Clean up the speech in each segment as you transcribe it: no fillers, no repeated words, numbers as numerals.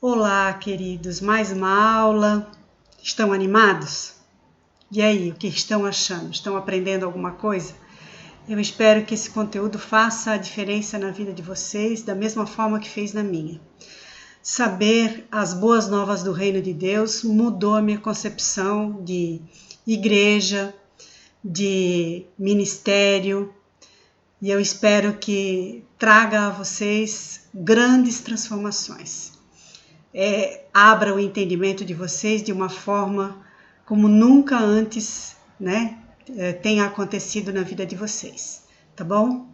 Olá, queridos, mais uma aula. Estão animados? E aí, o que estão achando? Estão aprendendo alguma coisa? Eu espero que esse conteúdo faça a diferença na vida de vocês, da mesma forma que fez na minha. Saber as boas novas do Reino de Deus mudou a minha concepção de igreja, de ministério, e eu espero que traga a vocês grandes transformações. Abra o entendimento de vocês de uma forma como nunca antes, tenha acontecido na vida de vocês, tá bom?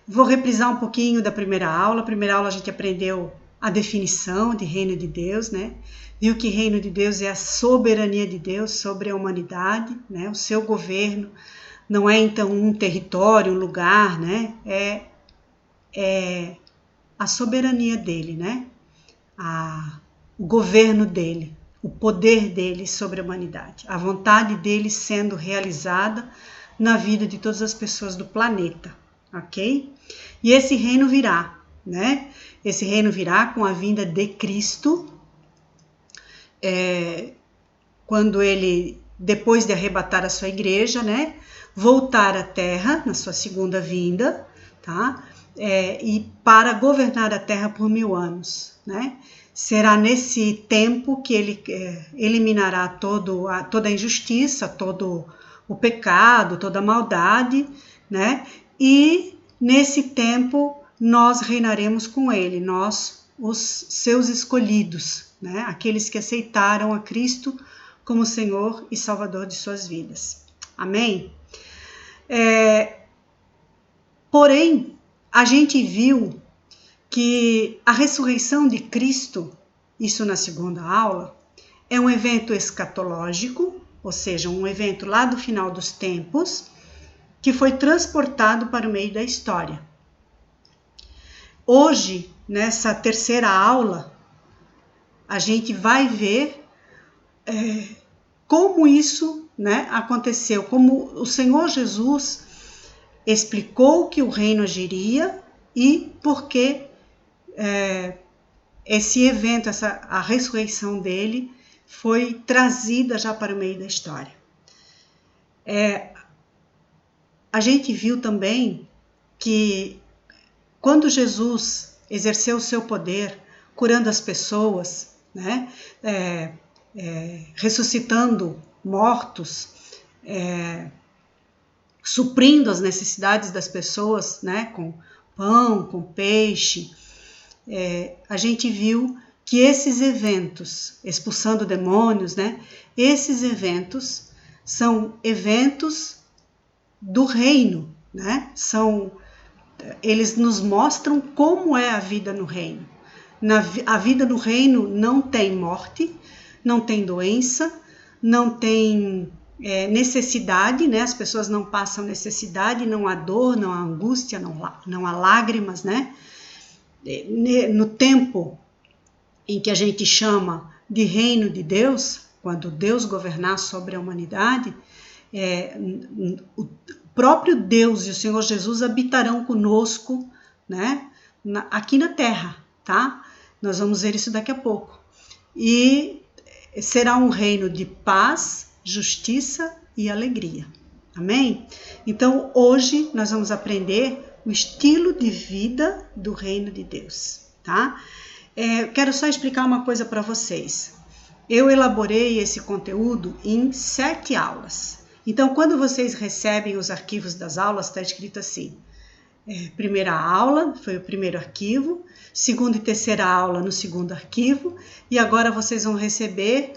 Vou reprisar um pouquinho da primeira aula. A primeira aula a gente aprendeu a definição de reino de Deus, Viu que reino de Deus é a soberania de Deus sobre a humanidade, o seu governo. Não é então um território, um lugar, É a soberania dele, o governo dele, o poder dele sobre a humanidade, a vontade dele sendo realizada na vida de todas as pessoas do planeta, ok? E esse reino virá, Esse reino virá com a vinda de Cristo, quando ele, depois de arrebatar a sua igreja, voltar à Terra na sua segunda vinda, tá? E para governar a Terra por 1000 anos, Será nesse tempo que ele eliminará toda a injustiça, todo o pecado, toda a maldade, E nesse tempo nós reinaremos com ele, nós, os seus escolhidos, Aqueles que aceitaram a Cristo como Senhor e Salvador de suas vidas. Amém? Porém, a gente viu que a ressurreição de Cristo, isso na segunda aula, é um evento escatológico, ou seja, um evento lá do final dos tempos, que foi transportado para o meio da história. Hoje, nessa terceira aula, a gente vai ver como isso aconteceu, como o Senhor Jesus explicou que o reino agiria e por que esse evento, a ressurreição dele, foi trazida já para o meio da história. A gente viu também que quando Jesus exerceu o seu poder, curando as pessoas, ressuscitando mortos, suprindo as necessidades das pessoas, com pão, com peixe, a gente viu que esses eventos, expulsando demônios, esses eventos são eventos do reino, eles nos mostram como é a vida no reino. A vida no reino não tem morte, não tem doença, não tem necessidade, as pessoas não passam necessidade, não há dor, não há angústia, não há lágrimas, No tempo em que a gente chama de reino de Deus, quando Deus governar sobre a humanidade, o próprio Deus e o Senhor Jesus habitarão conosco, aqui na terra, tá? Nós vamos ver isso daqui a pouco. E será um reino de paz, justiça e alegria. Amém? Então, hoje nós vamos aprender o estilo de vida do reino de Deus, tá? Quero só explicar uma coisa para vocês. Eu elaborei esse conteúdo em 7 aulas. Então, quando vocês recebem os arquivos das aulas, está escrito assim: primeira aula foi o primeiro arquivo, segunda e terceira aula no segundo arquivo, e agora vocês vão receber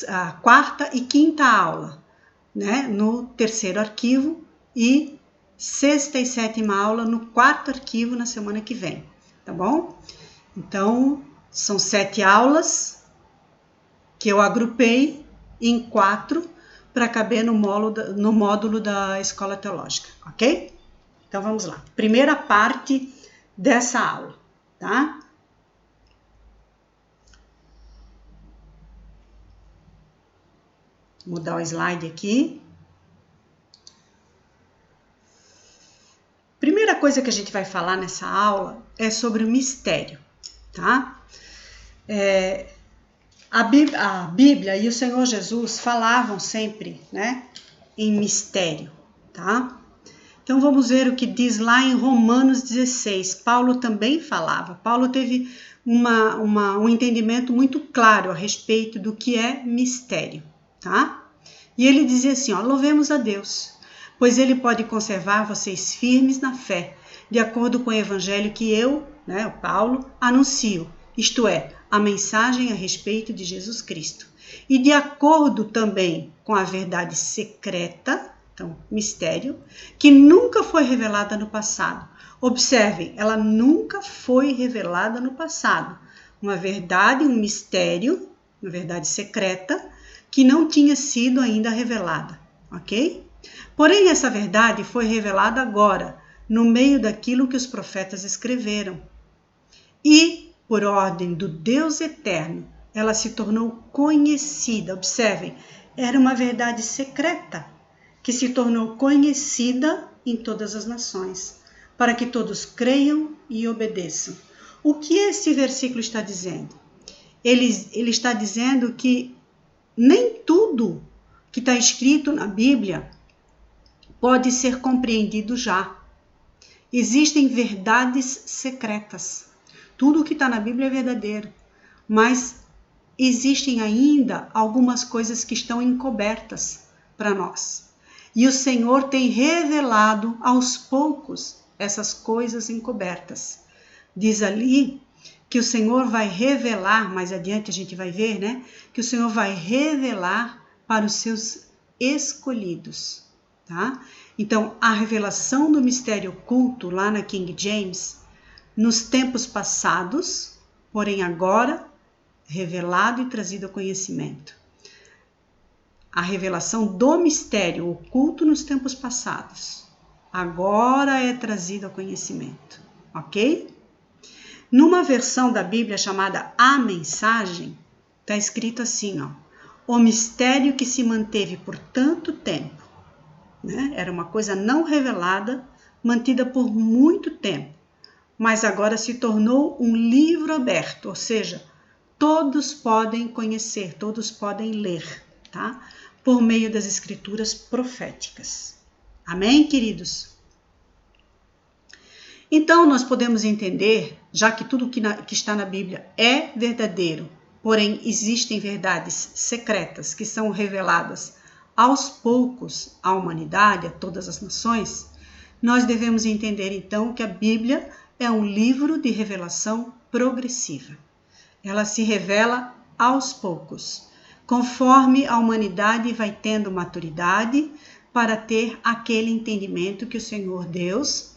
a quarta e quinta aula, no terceiro arquivo, e sexta e sétima aula no quarto arquivo na semana que vem, tá bom? Então, são 7 aulas que eu agrupei em 4 para caber no módulo da Escola Teológica, ok? Então, vamos lá. Primeira parte dessa aula, tá? Vou mudar o slide aqui. Primeira coisa que a gente vai falar nessa aula é sobre o mistério, tá? A Bíblia e o Senhor Jesus falavam sempre, né, em mistério, tá? Então vamos ver o que diz lá em Romanos 16. Paulo também falava. Paulo teve um entendimento muito claro a respeito do que é mistério, tá? E ele dizia assim, ó, louvemos a Deus, pois ele pode conservar vocês firmes na fé, de acordo com o evangelho que eu, né, o Paulo, anuncio, isto é, a mensagem a respeito de Jesus Cristo. E de acordo também com a verdade secreta, então, mistério, que nunca foi revelada no passado. Observem, ela nunca foi revelada no passado. Uma verdade, um mistério, uma verdade secreta, que não tinha sido ainda revelada, ok? Porém, essa verdade foi revelada agora, no meio daquilo que os profetas escreveram. E, por ordem do Deus eterno, ela se tornou conhecida. Observem, era uma verdade secreta, que se tornou conhecida em todas as nações, para que todos creiam e obedeçam. O que esse versículo está dizendo? Ele está dizendo que nem tudo que está escrito na Bíblia pode ser compreendido já. Existem verdades secretas. Tudo o que está na Bíblia é verdadeiro, mas existem ainda algumas coisas que estão encobertas para nós. E o Senhor tem revelado aos poucos essas coisas encobertas. Diz ali que o Senhor vai revelar, mais adiante a gente vai ver, né? Que o Senhor vai revelar para os seus escolhidos, tá? Então, a revelação do mistério oculto lá na King James, nos tempos passados, porém agora, revelado e trazido ao conhecimento. A revelação do mistério oculto nos tempos passados, agora é trazido ao conhecimento, ok? Numa versão da Bíblia chamada A Mensagem, está escrito assim, ó, o mistério que se manteve por tanto tempo, né? Era uma coisa não revelada, mantida por muito tempo, mas agora se tornou um livro aberto, ou seja, todos podem conhecer, todos podem ler, tá? Por meio das escrituras proféticas. Amém, queridos? Então, nós podemos entender, já que tudo que está na Bíblia é verdadeiro, porém existem verdades secretas que são reveladas aos poucos à humanidade, a todas as nações, nós devemos entender então que a Bíblia é um livro de revelação progressiva. Ela se revela aos poucos, conforme a humanidade vai tendo maturidade para ter aquele entendimento que o Senhor Deus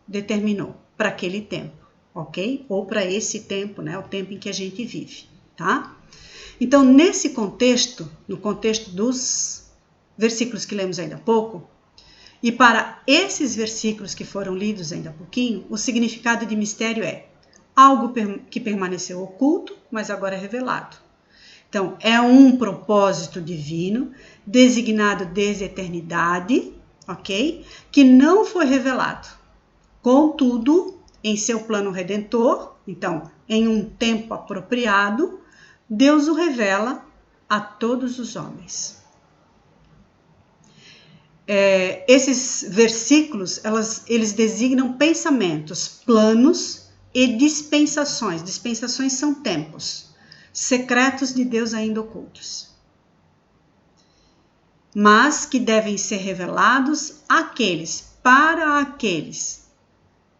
determinou para aquele tempo, ok? Ou para esse tempo, né? O tempo em que a gente vive, tá? Então, nesse contexto, no contexto dos versículos que lemos ainda há pouco, e para esses versículos que foram lidos ainda há pouquinho, o significado de mistério é algo que permaneceu oculto, mas agora é revelado. Então, é um propósito divino, designado desde a eternidade, ok? Que não foi revelado. Contudo, em seu plano redentor, então, em um tempo apropriado, Deus o revela a todos os homens. Esses versículos, eles designam pensamentos, planos e dispensações. Dispensações são tempos secretos de Deus ainda ocultos, mas que devem ser revelados para aqueles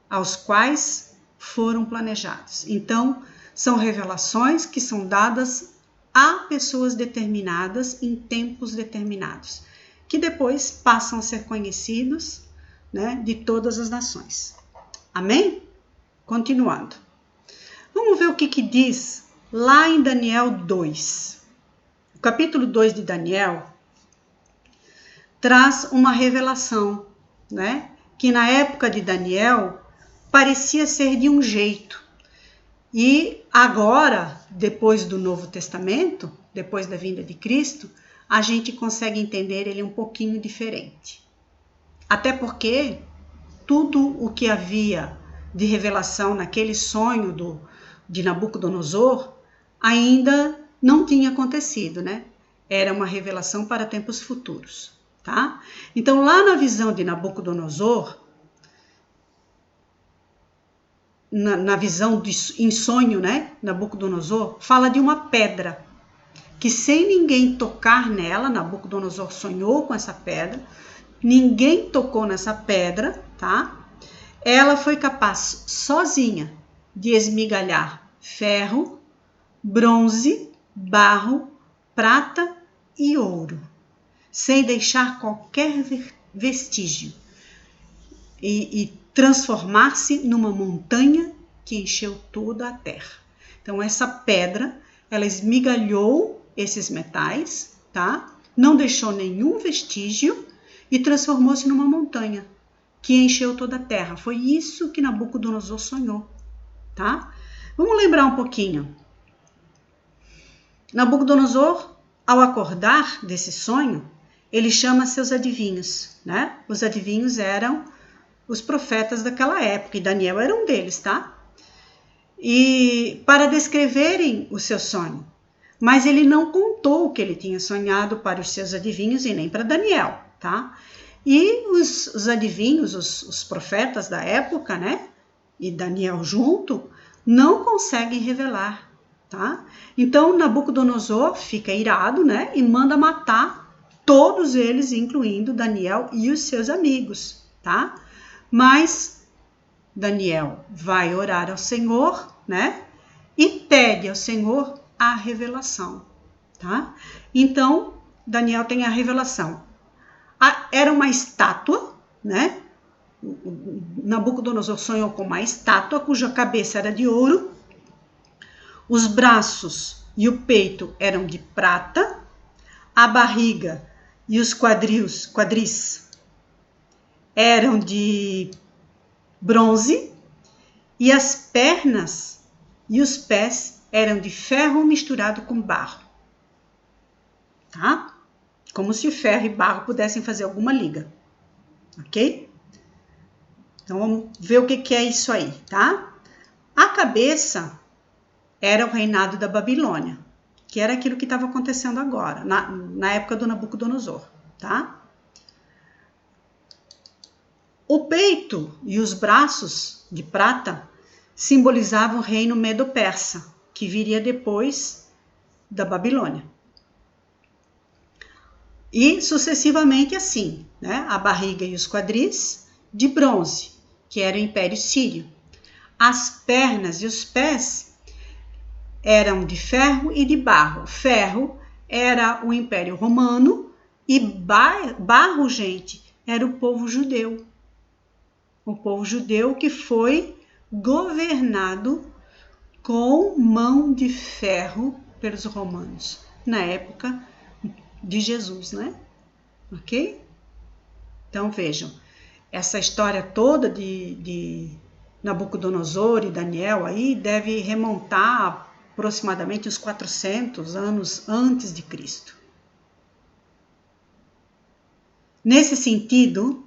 aos quais foram planejados. Então, são revelações que são dadas a pessoas determinadas em tempos determinados, que depois passam a ser conhecidos, né, de todas as nações. Amém? Continuando. Vamos ver o que diz lá em Daniel 2. O capítulo 2 de Daniel traz uma revelação, né, que na época de Daniel parecia ser de um jeito. E agora, depois do Novo Testamento, depois da vinda de Cristo, a gente consegue entender ele um pouquinho diferente. Até porque tudo o que havia de revelação naquele sonho de Nabucodonosor, ainda não tinha acontecido, né? Era uma revelação para tempos futuros, tá? Então, lá na visão de Nabucodonosor, na visão em sonho, né? Nabucodonosor fala de uma pedra que, sem ninguém tocar nela, Nabucodonosor sonhou com essa pedra, ninguém tocou nessa pedra, tá? Ela foi capaz sozinha de esmigalhar ferro, bronze, barro, prata e ouro, sem deixar qualquer vestígio, e transformar-se numa montanha que encheu toda a terra. Então, essa pedra, ela esmigalhou esses metais, tá? Não deixou nenhum vestígio e transformou-se numa montanha que encheu toda a terra. Foi isso que Nabucodonosor sonhou, tá? Vamos lembrar um pouquinho. Nabucodonosor, ao acordar desse sonho, ele chama seus adivinhos, né? Os adivinhos eram os profetas daquela época, e Daniel era um deles, tá? E para descreverem o seu sonho. Mas ele não contou o que ele tinha sonhado para os seus adivinhos e nem para Daniel, tá? E os adivinhos, os profetas da época, né? E Daniel junto, não conseguem revelar, tá? Então Nabucodonosor fica irado, né? E manda matar todos eles, incluindo Daniel e os seus amigos, tá? Mas Daniel vai orar ao Senhor, né? E pede ao Senhor a revelação, tá? Então, Daniel tem a revelação. Era uma estátua, né? Nabucodonosor sonhou com uma estátua cuja cabeça era de ouro, os braços e o peito eram de prata, a barriga e os quadris eram de bronze e as pernas e os pés eram de ferro misturado com barro, tá? Como se ferro e barro pudessem fazer alguma liga, ok? Então vamos ver o que é isso aí, tá? A cabeça era o reinado da Babilônia, que era aquilo que estava acontecendo agora, na época do Nabucodonosor, tá? O peito e os braços de prata simbolizavam o reino medo-persa, que viria depois da Babilônia. E sucessivamente assim, né? A barriga e os quadris de bronze, que era o Império Sírio. As pernas e os pés eram de ferro e de barro. Ferro era o Império Romano e barro, gente, era o povo judeu. O povo judeu que foi governado com mão de ferro pelos romanos, na época de Jesus, né? Ok? Então vejam, essa história toda de Nabucodonosor e Daniel aí deve remontar aproximadamente uns 400 anos antes de Cristo. Nesse sentido,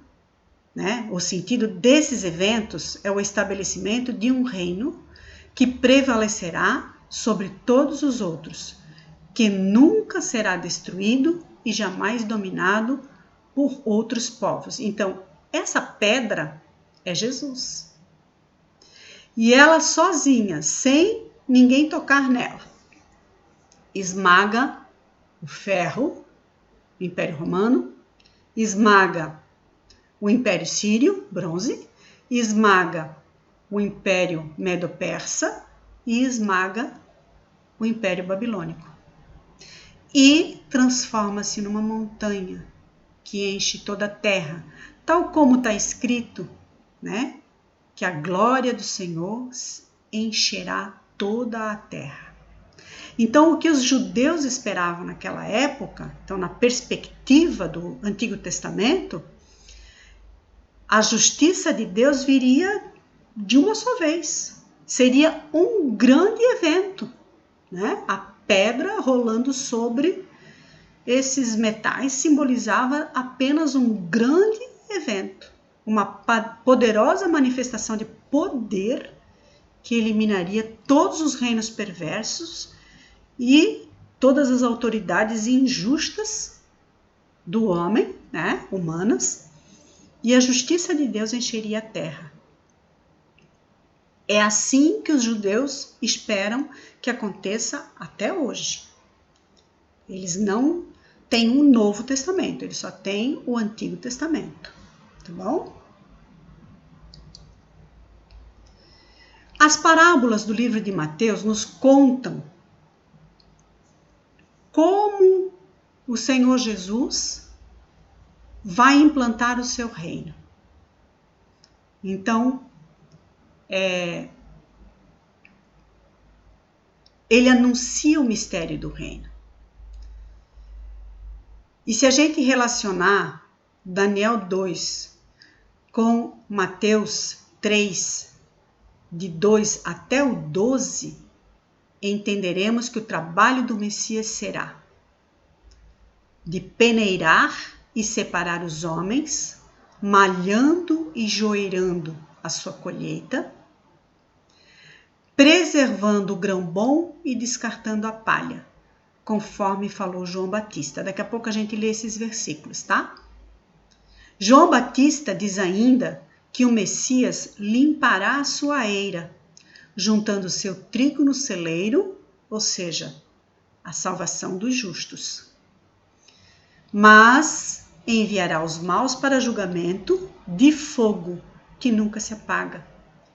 né, o sentido desses eventos é o estabelecimento de um reino que prevalecerá sobre todos os outros, que nunca será destruído e jamais dominado por outros povos. Então, essa pedra é Jesus. E ela sozinha, sem ninguém tocar nela, esmaga o ferro, o Império Romano, esmaga o Império Sírio, bronze, esmaga o Império Medo-Persa e esmaga o Império Babilônico. E transforma-se numa montanha que enche toda a terra, tal como está escrito, né? Que a glória do Senhor encherá toda a terra. Então, o que os judeus esperavam naquela época, então na perspectiva do Antigo Testamento, a justiça de Deus viria de uma só vez. Seria um grande evento, né? A pedra rolando sobre esses metais simbolizava apenas um grande evento, uma poderosa manifestação de poder que eliminaria todos os reinos perversos e todas as autoridades injustas do homem, né, humanas, e a justiça de Deus encheria a terra. É assim que os judeus esperam que aconteça até hoje. Eles não têm um Novo Testamento, eles só têm o Antigo Testamento, tá bom? As parábolas do livro de Mateus nos contam como o Senhor Jesus vai implantar o seu reino. Então, ele anuncia o mistério do reino. E se a gente relacionar Daniel 2 com Mateus 3, de 2 até o 12, entenderemos que o trabalho do Messias será de peneirar e separar os homens, malhando e joeirando a sua colheita, preservando o grão bom e descartando a palha, conforme falou João Batista. Daqui a pouco a gente lê esses versículos, tá? João Batista diz ainda que o Messias limpará a sua eira, juntando seu trigo no celeiro, ou seja, a salvação dos justos. Mas enviará os maus para julgamento de fogo, que nunca se apaga.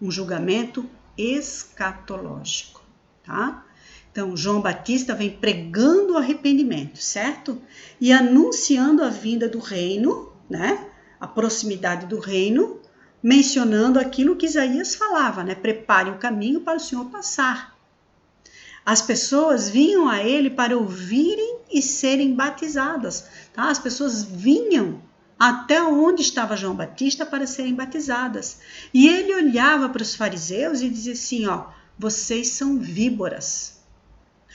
Um julgamento escatológico, tá? Então, João Batista vem pregando o arrependimento, certo? E anunciando a vinda do reino, né? A proximidade do reino, mencionando aquilo que Isaías falava, né? Prepare o caminho para o Senhor passar. As pessoas vinham a ele para ouvirem e serem batizadas, tá? As pessoas vinham até onde estava João Batista para serem batizadas. E ele olhava para os fariseus e dizia assim, ó, vocês são víboras,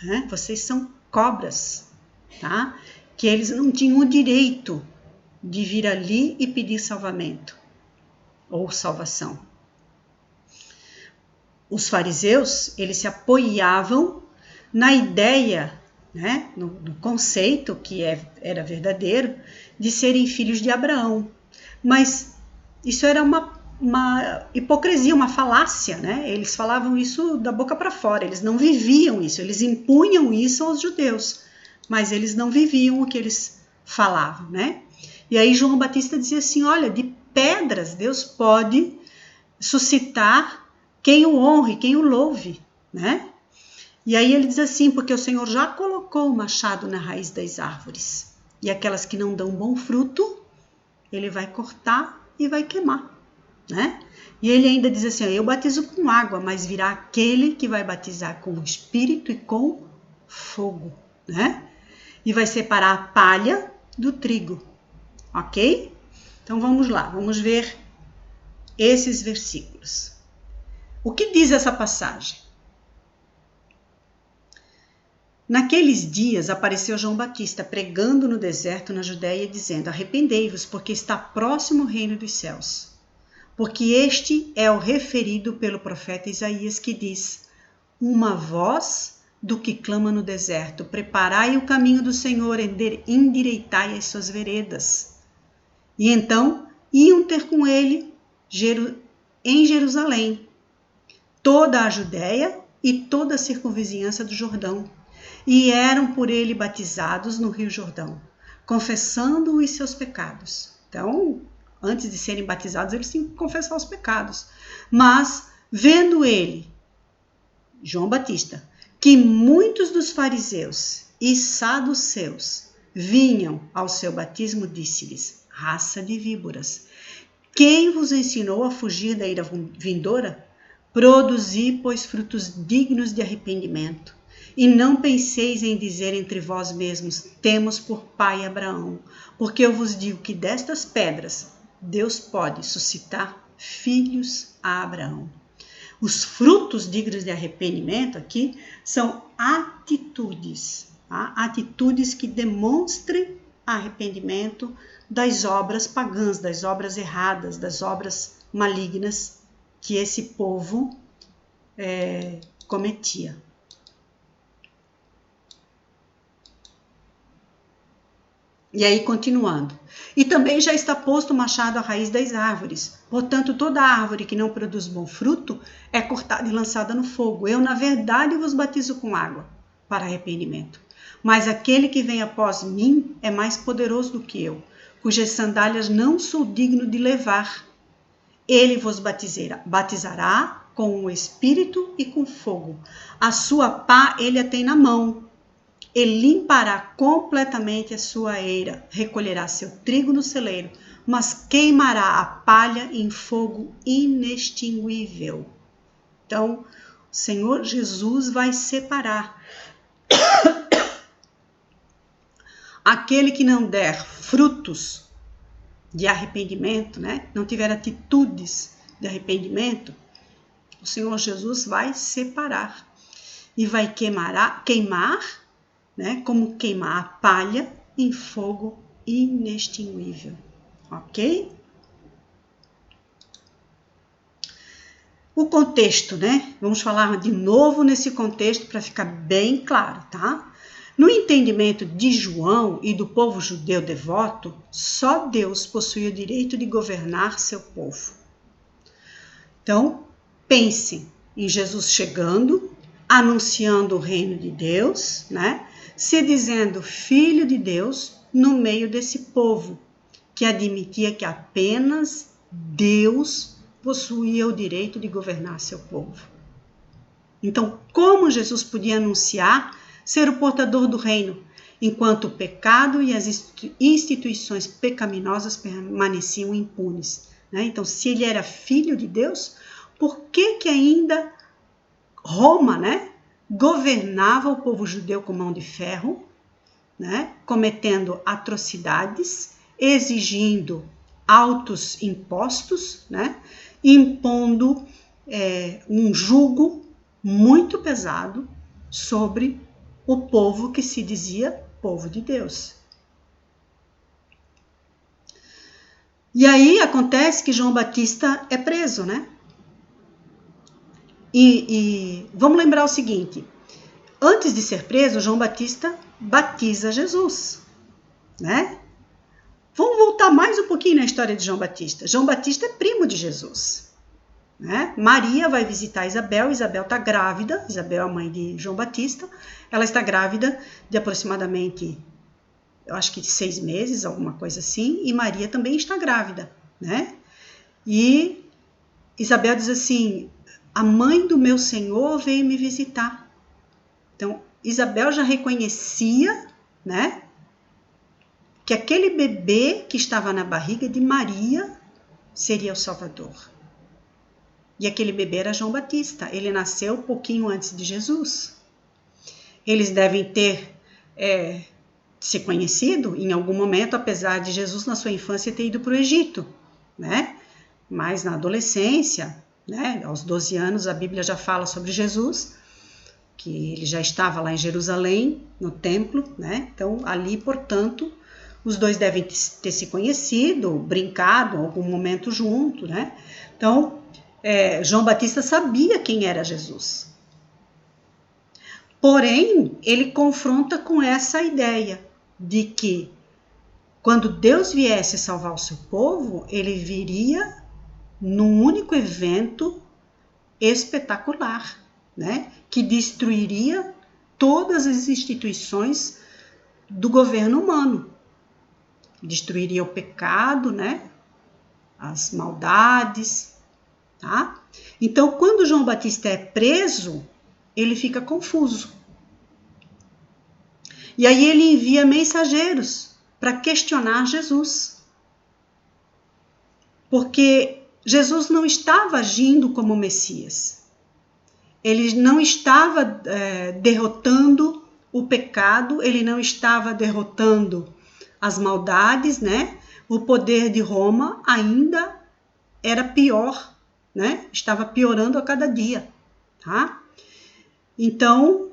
né? Vocês são cobras, tá? Que eles não tinham o direito de vir ali e pedir salvamento ou salvação. Os fariseus, eles se apoiavam na ideia, né, no conceito que era verdadeiro, de serem filhos de Abraão. Mas isso era uma hipocrisia, uma falácia, né? Eles falavam isso da boca para fora, eles não viviam isso, eles impunham isso aos judeus, mas eles não viviam o que eles falavam, né? E aí João Batista dizia assim, olha, de pedras Deus pode suscitar quem o honre, quem o louve, né? E aí ele diz assim, porque o Senhor já colocou o machado na raiz das árvores, e aquelas que não dão bom fruto, ele vai cortar e vai queimar, né? E ele ainda diz assim, eu batizo com água, mas virá aquele que vai batizar com o Espírito e com fogo, né? E vai separar a palha do trigo, ok? Então vamos lá, vamos ver esses versículos. O que diz essa passagem? Naqueles dias apareceu João Batista pregando no deserto na Judéia, dizendo, arrependei-vos, porque está próximo o reino dos céus. Porque este é o referido pelo profeta Isaías, que diz, uma voz do que clama no deserto, preparai o caminho do Senhor, endireitai as suas veredas. E então iam ter com ele em Jerusalém toda a Judéia e toda a circunvizinhança do Jordão, e eram por ele batizados no Rio Jordão, confessando os seus pecados. Então, antes de serem batizados, eles tinham que confessar os pecados. Mas, vendo ele, João Batista, que muitos dos fariseus e saduceus vinham ao seu batismo, disse-lhes, raça de víboras, quem vos ensinou a fugir da ira vindoura? Produzi, pois, frutos dignos de arrependimento. E não penseis em dizer entre vós mesmos, temos por pai Abraão, porque eu vos digo que destas pedras Deus pode suscitar filhos a Abraão. Os frutos dignos de arrependimento aqui são atitudes, tá? Atitudes que demonstrem arrependimento das obras pagãs, das obras erradas, das obras malignas que esse povo cometia. E aí, continuando. E também já está posto o machado à raiz das árvores. Portanto, toda árvore que não produz bom fruto é cortada e lançada no fogo. Eu, na verdade, vos batizo com água para arrependimento. Mas aquele que vem após mim é mais poderoso do que eu, cujas sandálias não sou digno de levar. Ele vos batizará com o Espírito e com fogo. A sua pá ele a tem na mão. Ele limpará completamente a sua eira, recolherá seu trigo no celeiro, mas queimará a palha em fogo inextinguível. Então, o Senhor Jesus vai separar aquele que não der frutos de arrependimento, né? Não tiver atitudes de arrependimento, o Senhor Jesus vai separar e vai queimar, né? Como queimar a palha em fogo inextinguível, ok? O contexto, né? Vamos falar de novo nesse contexto para ficar bem claro, tá? No entendimento de João e do povo judeu devoto, só Deus possui o direito de governar seu povo. Então, pense em Jesus chegando, anunciando o reino de Deus, né? Se dizendo filho de Deus no meio desse povo, que admitia que apenas Deus possuía o direito de governar seu povo. Então, como Jesus podia anunciar ser o portador do reino, enquanto o pecado e as instituições pecaminosas permaneciam impunes, né? Então, se ele era filho de Deus, por que ainda Roma, né, governava o povo judeu com mão de ferro, né, cometendo atrocidades, exigindo altos impostos, né, impondo um jugo muito pesado sobre o povo que se dizia povo de Deus. E aí acontece que João Batista é preso, né? E vamos lembrar o seguinte, antes de ser preso, João Batista batiza Jesus, né? Vamos voltar mais um pouquinho na história de João Batista. João Batista é primo de Jesus, né? Maria vai visitar Isabel está grávida, Isabel é a mãe de João Batista, ela está grávida de aproximadamente, eu acho que de 6 meses, alguma coisa assim, e Maria também está grávida, né? E Isabel diz assim, a mãe do meu Senhor veio me visitar. Então, Isabel já reconhecia, né, que aquele bebê que estava na barriga de Maria seria o Salvador. E aquele bebê era João Batista. Ele nasceu um pouquinho antes de Jesus. Eles devem ter se conhecido em algum momento, apesar de Jesus, na sua infância, ter ido para o Egito, né? Mas na adolescência, né, aos 12 anos, a Bíblia já fala sobre Jesus, que ele já estava lá em Jerusalém, no templo, né? Então, ali, portanto, os dois devem ter se conhecido, brincado em algum momento junto, né? Então, João Batista sabia quem era Jesus. Porém, ele confronta com essa ideia de que quando Deus viesse salvar o seu povo, ele viria num único evento espetacular, né? Que destruiria todas as instituições do governo humano. Destruiria o pecado, né? As maldades, tá? Então, quando João Batista é preso, ele fica confuso. E aí ele envia mensageiros para questionar Jesus. Porque Jesus não estava agindo como Messias. Ele não estava derrotando o pecado, ele não estava derrotando as maldades, né? O poder de Roma ainda era pior, né? Estava piorando a cada dia, tá? Então,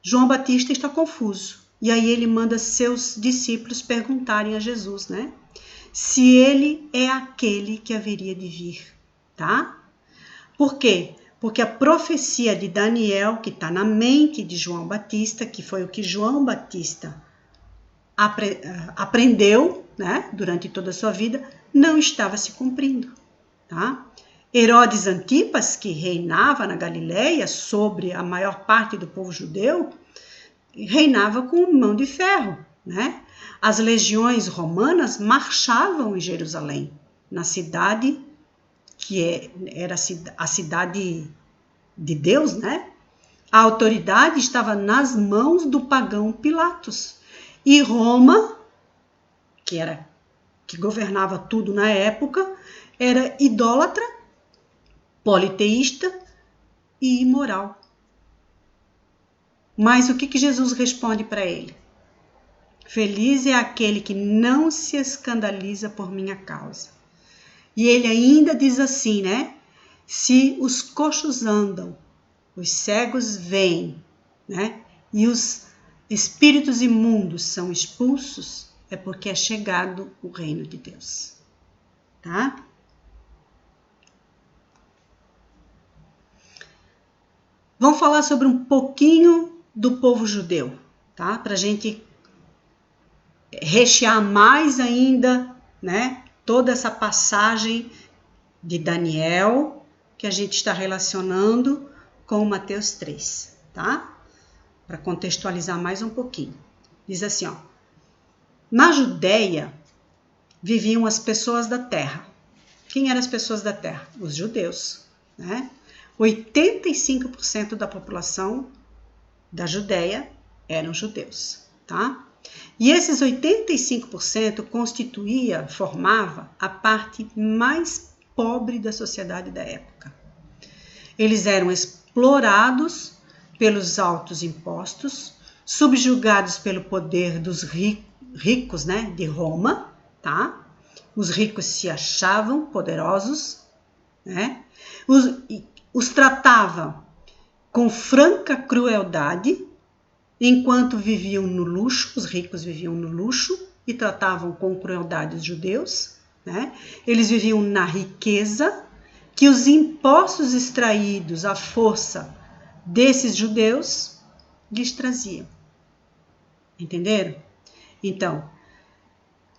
João Batista está confuso. E aí ele manda seus discípulos perguntarem a Jesus, né? Se ele é aquele que haveria de vir, tá? Por quê? Porque a profecia de Daniel, que está na mente de João Batista, que foi o que João Batista aprendeu, né, durante toda a sua vida, não estava se cumprindo. Tá? Herodes Antipas, que reinava na Galileia sobre a maior parte do povo judeu, reinava com mão de ferro. Né? As legiões romanas marchavam em Jerusalém, na cidade que era a cidade de Deus, né? A autoridade estava nas mãos do pagão Pilatos. E Roma, que governava tudo na época, era idólatra, politeísta e imoral. Mas o que Jesus responde para ele? Feliz é aquele que não se escandaliza por minha causa. E ele ainda diz assim, né? Se os coxos andam, os cegos veem, né? E os espíritos imundos são expulsos, é porque é chegado o reino de Deus. Tá? Vamos falar sobre um pouquinho do povo judeu, tá? Para a gente rechear mais ainda, né? Toda essa passagem de Daniel que a gente está relacionando com Mateus 3, tá? Para contextualizar mais um pouquinho. Diz assim, ó. Na Judéia viviam as pessoas da terra. Quem eram as pessoas da terra? Os judeus, né? 85% da população da Judéia eram judeus, tá? E esses 85% formava a parte mais pobre da sociedade da época. Eles eram explorados pelos altos impostos, subjugados pelo poder dos ricos, né, de Roma, tá? Os ricos se achavam poderosos, né? Os tratavam com franca crueldade, enquanto viviam no luxo, os ricos viviam no luxo e tratavam com crueldade os judeus, né? Eles viviam na riqueza que os impostos extraídos à força desses judeus lhes traziam. Entenderam? Então,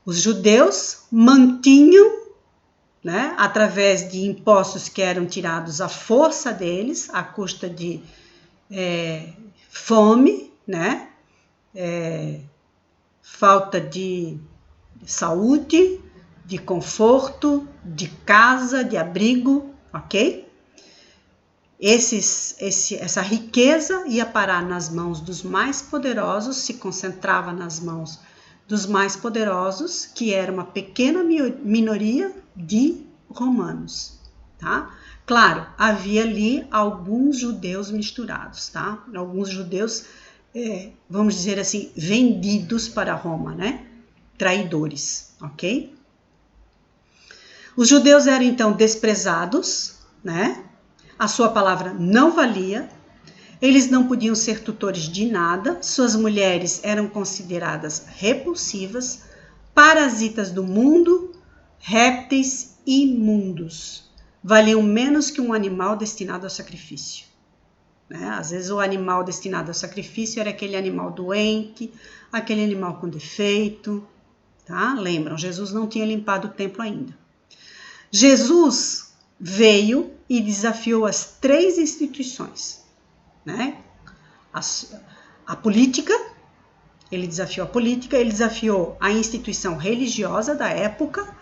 os judeus mantinham, né, através de impostos que eram tirados à força deles, à custa de fome, né, falta de saúde, de conforto, de casa, de abrigo, ok? Essa riqueza ia parar nas mãos dos mais poderosos, se concentrava nas mãos dos mais poderosos, que era uma pequena minoria de romanos, tá? Claro, havia ali alguns judeus misturados, tá? Alguns judeus, vamos dizer assim, vendidos para Roma, né? Traidores, ok? Os judeus eram então desprezados, né? A sua palavra não valia, eles não podiam ser tutores de nada, suas mulheres eram consideradas repulsivas, parasitas do mundo, répteis imundos, valiam menos que um animal destinado ao sacrifício. Né? Às vezes o animal destinado ao sacrifício era aquele animal doente, aquele animal com defeito. Tá? Lembram, Jesus não tinha limpado o templo ainda. Jesus veio e desafiou as três instituições, né? A política, ele desafiou a política, ele desafiou a instituição religiosa da época,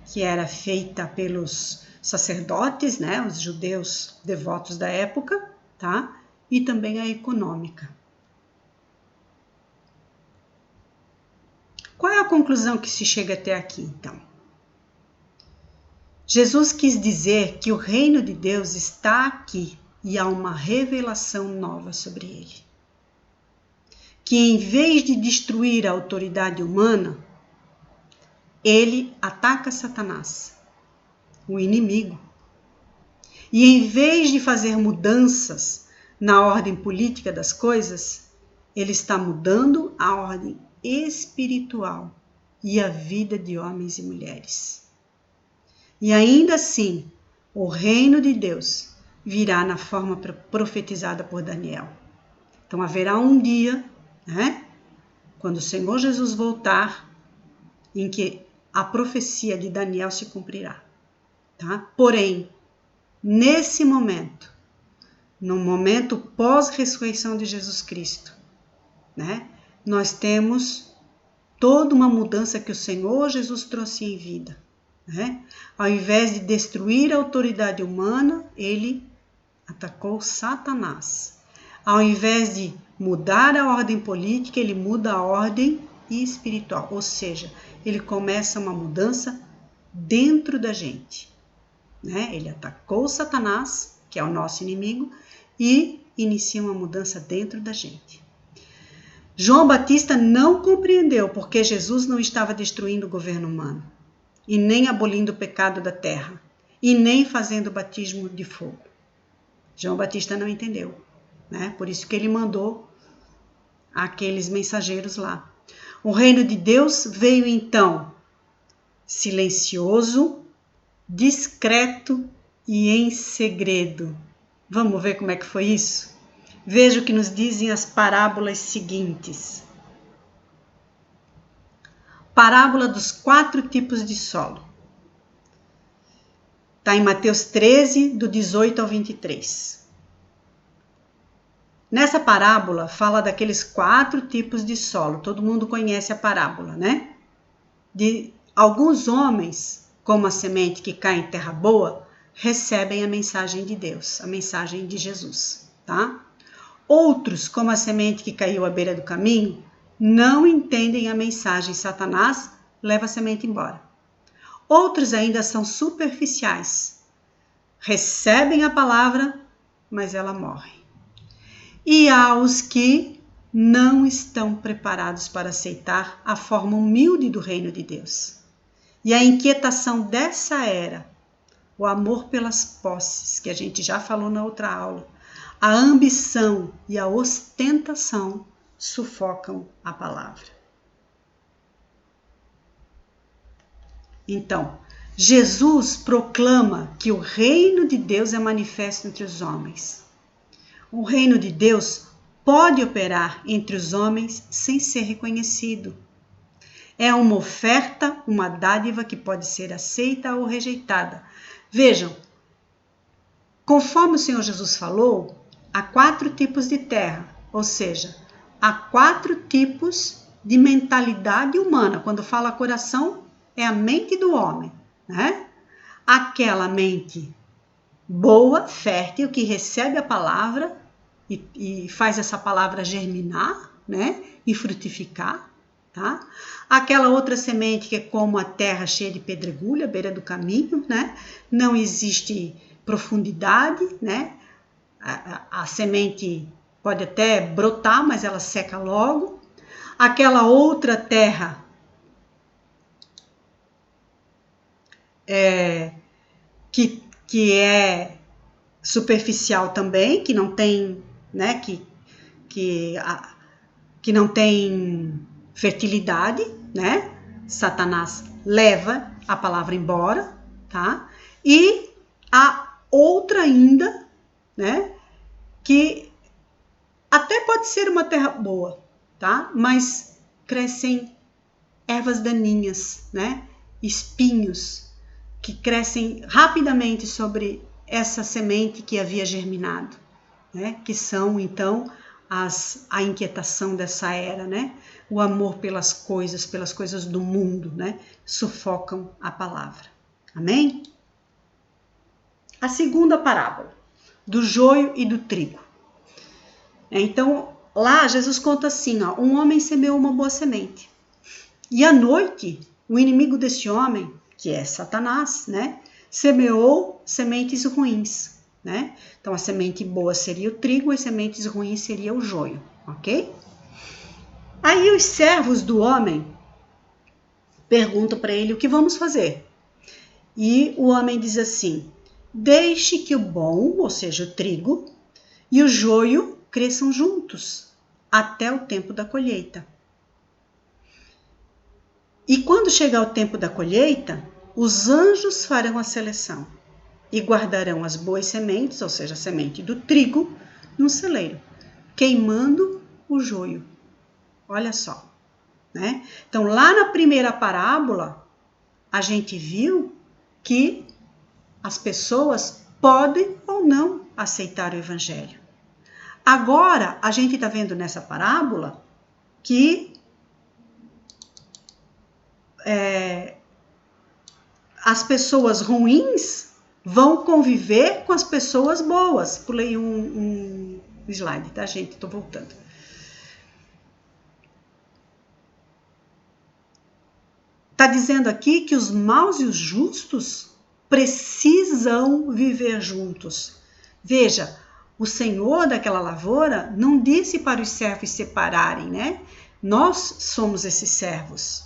que era feita pelos sacerdotes, né? Os judeus devotos da época, tá? E também a econômica. Qual é a conclusão que se chega até aqui, então? Jesus quis dizer que o reino de Deus está aqui e há uma revelação nova sobre ele. Que em vez de destruir a autoridade humana, ele ataca Satanás, o inimigo. E em vez de fazer mudanças na ordem política das coisas, ele está mudando a ordem espiritual e a vida de homens e mulheres. E ainda assim, o reino de Deus virá na forma profetizada por Daniel. Então haverá um dia, né, quando o Senhor Jesus voltar, em que a profecia de Daniel se cumprirá. Tá? Porém, nesse momento, no momento pós-ressurreição de Jesus Cristo, né, nós temos toda uma mudança que o Senhor Jesus trouxe em vida. Né? Ao invés de destruir a autoridade humana, ele atacou Satanás. Ao invés de mudar a ordem política, ele muda a ordem espiritual. Ou seja, ele começa uma mudança dentro da gente. Né? Ele atacou Satanás, que é o nosso inimigo, e inicia uma mudança dentro da gente. João Batista não compreendeu porque Jesus não estava destruindo o governo humano, e nem abolindo o pecado da terra, e nem fazendo o batismo de fogo. João Batista não entendeu, né? Por isso que ele mandou aqueles mensageiros lá. O reino de Deus veio então silencioso, discreto e em segredo. Vamos ver como é que foi isso? Veja o que nos dizem as parábolas seguintes. Parábola dos 4 tipos de solo. Está em Mateus 13, do 18 ao 23. Nessa parábola fala daqueles 4 tipos de solo. Todo mundo conhece a parábola, né? De alguns homens, como a semente que cai em terra boa, recebem a mensagem de Deus, a mensagem de Jesus, tá? Outros, como a semente que caiu à beira do caminho, não entendem a mensagem. Satanás leva a semente embora. Outros ainda são superficiais. Recebem a palavra, mas ela morre. E há os que não estão preparados para aceitar a forma humilde do reino de Deus. E a inquietação dessa era, o amor pelas posses, que a gente já falou na outra aula, a ambição e a ostentação sufocam a palavra. Então, Jesus proclama que o reino de Deus é manifesto entre os homens. O reino de Deus pode operar entre os homens sem ser reconhecido. É uma oferta, uma dádiva que pode ser aceita ou rejeitada. Vejam, conforme o Senhor Jesus falou, há 4 tipos de terra, ou seja, há 4 tipos de mentalidade humana. Quando fala coração, é a mente do homem, né? Aquela mente boa, fértil, que recebe a palavra e faz essa palavra germinar, né? E frutificar, tá? Aquela outra semente que é como a terra cheia de pedregulho, à beira do caminho, né? Não existe profundidade, né? A semente pode até brotar, mas ela seca logo. Aquela outra terra que é superficial também, que não tem, né, que não tem fertilidade, né? Satanás leva a palavra embora, tá? E a outra ainda, né, que até pode ser uma terra boa, tá? Mas crescem ervas daninhas, né? Espinhos que crescem rapidamente sobre essa semente que havia germinado, né? Que são então a inquietação dessa era, né? O amor pelas coisas do mundo, né? Sufocam a palavra. Amém? A segunda parábola, do joio e do trigo. Então, lá Jesus conta assim, ó, um homem semeou uma boa semente. E à noite, o inimigo desse homem, que é Satanás, né, semeou sementes ruins, né? Então, a semente boa seria o trigo e as sementes ruins seria o joio, ok? Aí os servos do homem perguntam para ele o que vamos fazer. E o homem diz assim, deixe que o bom, ou seja, o trigo, e o joio cresçam juntos até o tempo da colheita. E quando chegar o tempo da colheita, os anjos farão a seleção e guardarão as boas sementes, ou seja, a semente do trigo, num celeiro, queimando o joio. Olha só, né? Então, lá na primeira parábola, a gente viu que as pessoas podem ou não aceitar o evangelho. Agora, a gente está vendo nessa parábola que as pessoas ruins vão conviver com as pessoas boas. Pulei um slide, tá, gente? Estou voltando. Está dizendo aqui que os maus e os justos precisam viver juntos. Veja, o Senhor daquela lavoura não disse para os servos separarem, né? Nós somos esses servos.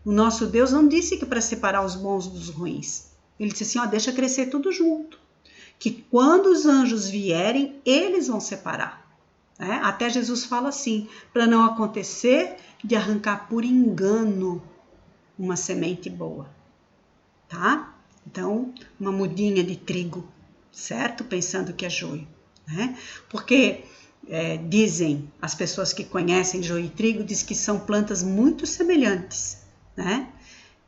O nosso Deus não disse que para separar os bons dos ruins. Ele disse assim, ó, deixa crescer tudo junto. Que quando os anjos vierem, eles vão separar. Né? Até Jesus fala assim, para não acontecer de arrancar por engano uma semente boa. Tá? Então, uma mudinha de trigo, certo? Pensando que é joio. Né? Porque dizem, as pessoas que conhecem joio e trigo, dizem que são plantas muito semelhantes, né?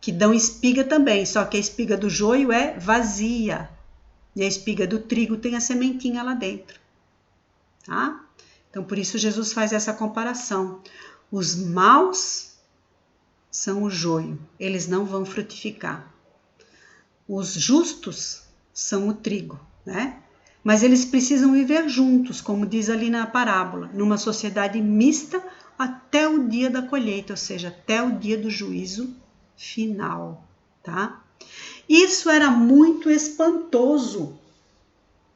Que dão espiga também, só que a espiga do joio é vazia e a espiga do trigo tem a sementinha lá dentro, tá? Então, por isso Jesus faz essa comparação. Os maus são o joio, eles não vão frutificar. Os justos são o trigo, né? Mas eles precisam viver juntos, como diz ali na parábola, numa sociedade mista até o dia da colheita, ou seja, até o dia do juízo final, tá? Isso era muito espantoso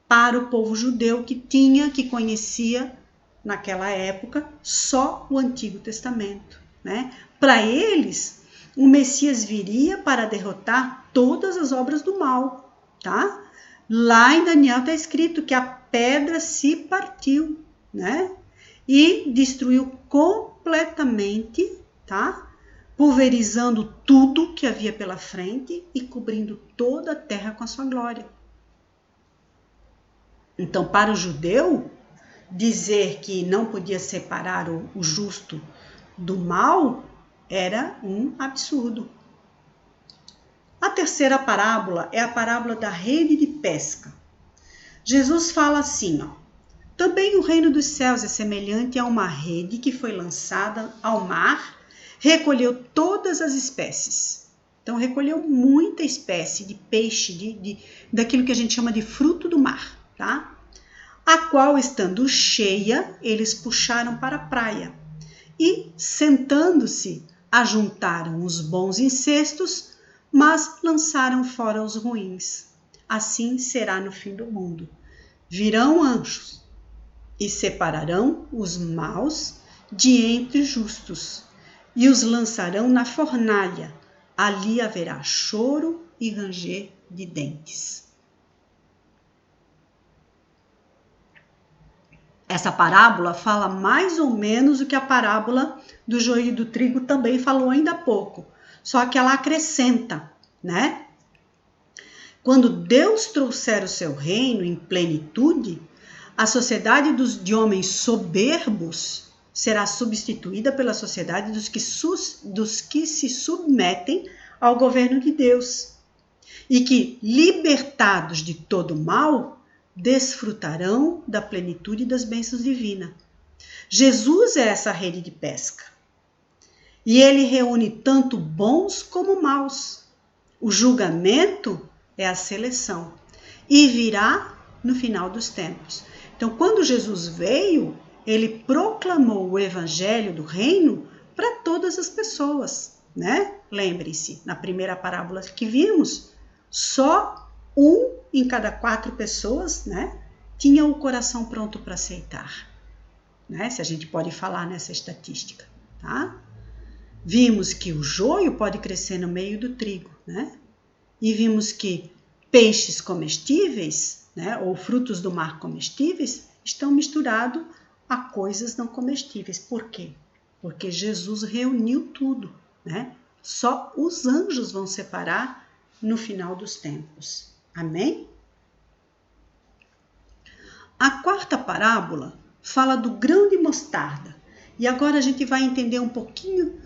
para o povo judeu que conhecia naquela época só o Antigo Testamento, né? Para eles, o Messias viria para derrotar todas as obras do mal, tá? Lá em Daniel está escrito que a pedra se partiu, né? E destruiu completamente, tá? Pulverizando tudo que havia pela frente e cobrindo toda a terra com a sua glória. Então, para o judeu, dizer que não podia separar o justo do mal era um absurdo. A terceira parábola é a parábola da rede de pesca. Jesus fala assim, ó, também o reino dos céus é semelhante a uma rede que foi lançada ao mar, recolheu todas as espécies. Então, recolheu muita espécie de peixe, daquilo que a gente chama de fruto do mar, tá? A qual, estando cheia, eles puxaram para a praia. E, sentando-se, ajuntaram os bons em cestos, mas lançaram fora os ruins. Assim será no fim do mundo. Virão anjos e separarão os maus de entre justos e os lançarão na fornalha. Ali haverá choro e ranger de dentes. Essa parábola fala mais ou menos o que a parábola do joio e do trigo também falou ainda há pouco, só que ela acrescenta, né? Quando Deus trouxer o seu reino em plenitude, a sociedade de homens soberbos será substituída pela sociedade dos que se submetem ao governo de Deus e que, libertados de todo mal, desfrutarão da plenitude das bênçãos divinas. Jesus é essa rede de pesca e ele reúne tanto bons como maus. O julgamento é a seleção e virá no final dos tempos. Então, quando Jesus veio, ele proclamou o evangelho do reino para todas as pessoas, né? Lembrem-se, na primeira parábola que vimos, só 1 em cada 4 pessoas, né, tinha o coração pronto para aceitar, né? Se a gente pode falar nessa estatística, tá? Vimos que o joio pode crescer no meio do trigo, né? E vimos que peixes comestíveis, né, ou frutos do mar comestíveis, estão misturados a coisas não comestíveis. Por quê? Porque Jesus reuniu tudo, né? Só os anjos vão separar no final dos tempos. Amém? A quarta parábola fala do grão de mostarda. E agora a gente vai entender um pouquinho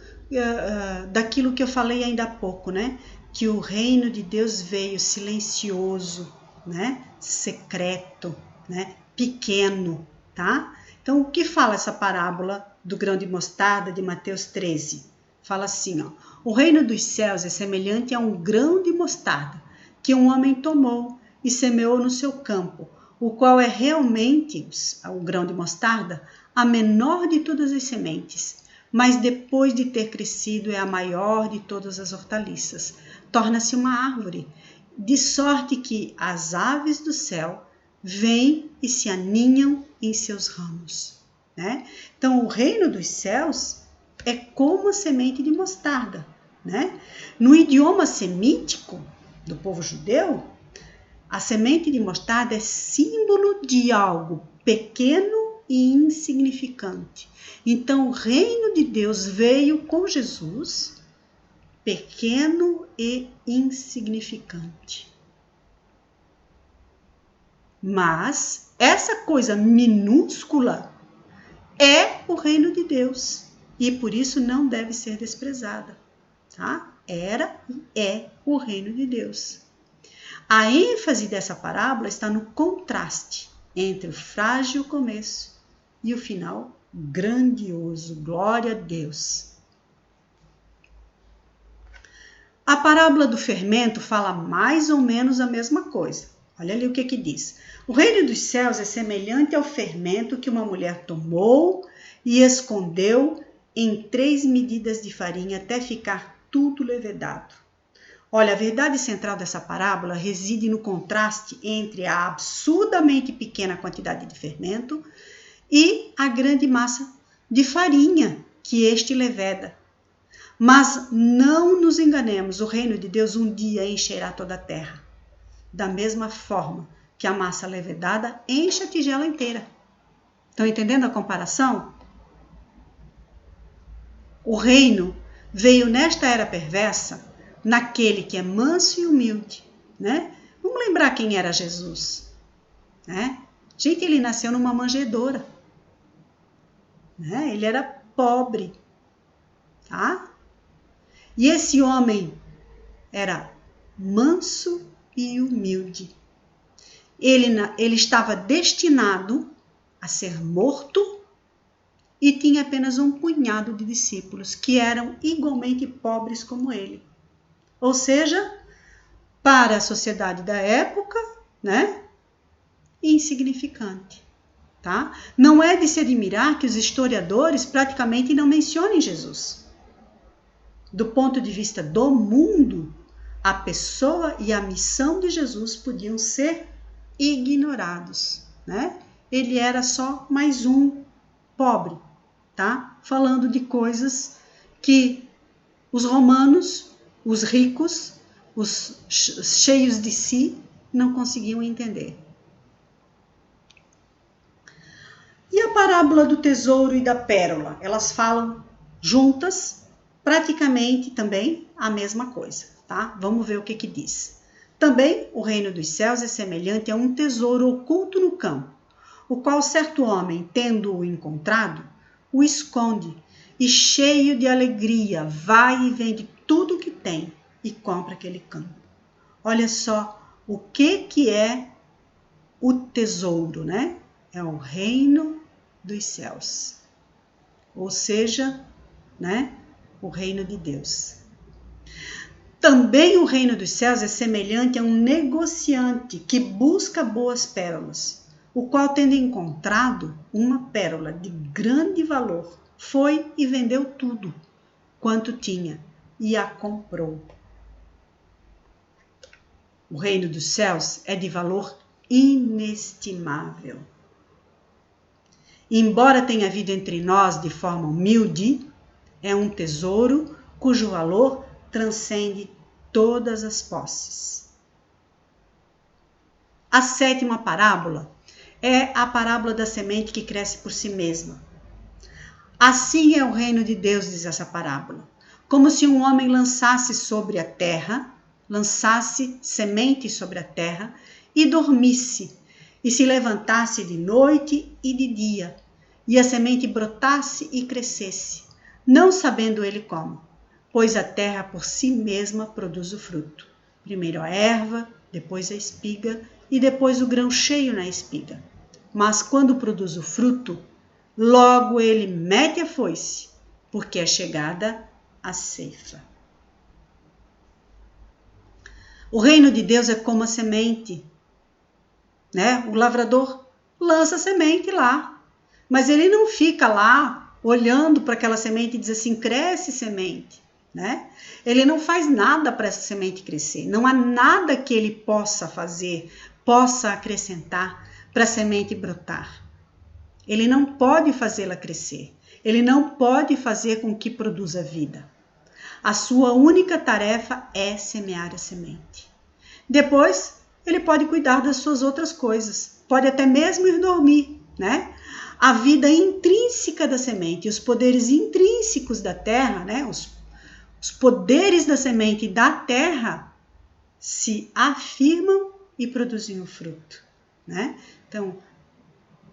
daquilo que eu falei ainda há pouco, né? Que o reino de Deus veio silencioso, né? Secreto, né? Pequeno, tá? Então, o que fala essa parábola do grão de mostarda de Mateus 13? Fala assim, ó: o reino dos céus é semelhante a um grão de mostarda que um homem tomou e semeou no seu campo, o qual é realmente, o grão de mostarda, a menor de todas as sementes, mas depois de ter crescido é a maior de todas as hortaliças. Torna-se uma árvore, de sorte que as aves do céu vêm e se aninham em seus ramos, né? Então, o reino dos céus é como a semente de mostarda, né? No idioma semítico do povo judeu, a semente de mostarda é símbolo de algo pequeno e insignificante. Então, o reino de Deus veio com Jesus, pequeno e insignificante. Mas essa coisa minúscula é o reino de Deus e por isso não deve ser desprezada, tá? Era e é o reino de Deus. A ênfase dessa parábola está no contraste entre o frágil começo e o final grandioso. Glória a Deus. A parábola do fermento fala mais ou menos a mesma coisa. Olha ali o que diz. O reino dos céus é semelhante ao fermento que uma mulher tomou e escondeu em 3 medidas de farinha até ficar tudo levedado. Olha, a verdade central dessa parábola reside no contraste entre a absurdamente pequena quantidade de fermento e a grande massa de farinha que este leveda. Mas não nos enganemos, o reino de Deus um dia encherá toda a terra, da mesma forma que a massa levedada enche a tigela inteira. Estão entendendo a comparação? O reino veio nesta era perversa, naquele que é manso e humilde, né? Vamos lembrar quem era Jesus, né? Gente, ele nasceu numa manjedoura, né? Ele era pobre, tá? E esse homem era manso e humilde. Ele estava destinado a ser morto e tinha apenas um punhado de discípulos que eram igualmente pobres como ele. Ou seja, para a sociedade da época, né, insignificante, tá? Não é de se admirar que os historiadores praticamente não mencionem Jesus. Do ponto de vista do mundo, a pessoa e a missão de Jesus podiam ser ignorados, né? Ele era só mais um pobre, tá? Falando de coisas que os romanos, os ricos, os cheios de si, não conseguiam entender. E a parábola do tesouro e da pérola? Elas falam juntas, praticamente também a mesma coisa, tá? Vamos ver o que diz. Também o reino dos céus é semelhante a um tesouro oculto no campo, o qual certo homem, tendo-o encontrado, o esconde e, cheio de alegria, vai e vende tudo o que tem e compra aquele campo. Olha só o que é o tesouro, né? É o reino dos céus, ou seja, né? O reino de Deus. Também o reino dos céus é semelhante a um negociante que busca boas pérolas, o qual, tendo encontrado uma pérola de grande valor, foi e vendeu tudo quanto tinha e a comprou. O reino dos céus é de valor inestimável. Embora tenha havido entre nós de forma humilde, é um tesouro cujo valor transcende todas as posses. A 7ª parábola é a parábola da semente que cresce por si mesma. Assim é o reino de Deus, diz essa parábola. Como se um homem lançasse semente sobre a terra e dormisse, e se levantasse de noite e de dia, e a semente brotasse e crescesse, não sabendo ele como, pois a terra por si mesma produz o fruto. Primeiro a erva, depois a espiga e depois o grão cheio na espiga. Mas quando produz o fruto, logo ele mete a foice, porque é chegada a ceifa. O reino de Deus é como a semente, né? O lavrador lança a semente lá, mas ele não fica lá olhando para aquela semente e diz assim, cresce semente, né? Ele não faz nada para essa semente crescer, não há nada que ele possa fazer, possa acrescentar para a semente brotar. Ele não pode fazê-la crescer, ele não pode fazer com que produza vida. A sua única tarefa é semear a semente. Depois, ele pode cuidar das suas outras coisas, pode até mesmo ir dormir, né? A vida intrínseca da semente, os poderes intrínsecos da terra, né? Os poderes da semente e da terra se afirmam e produzem o fruto, né? Então,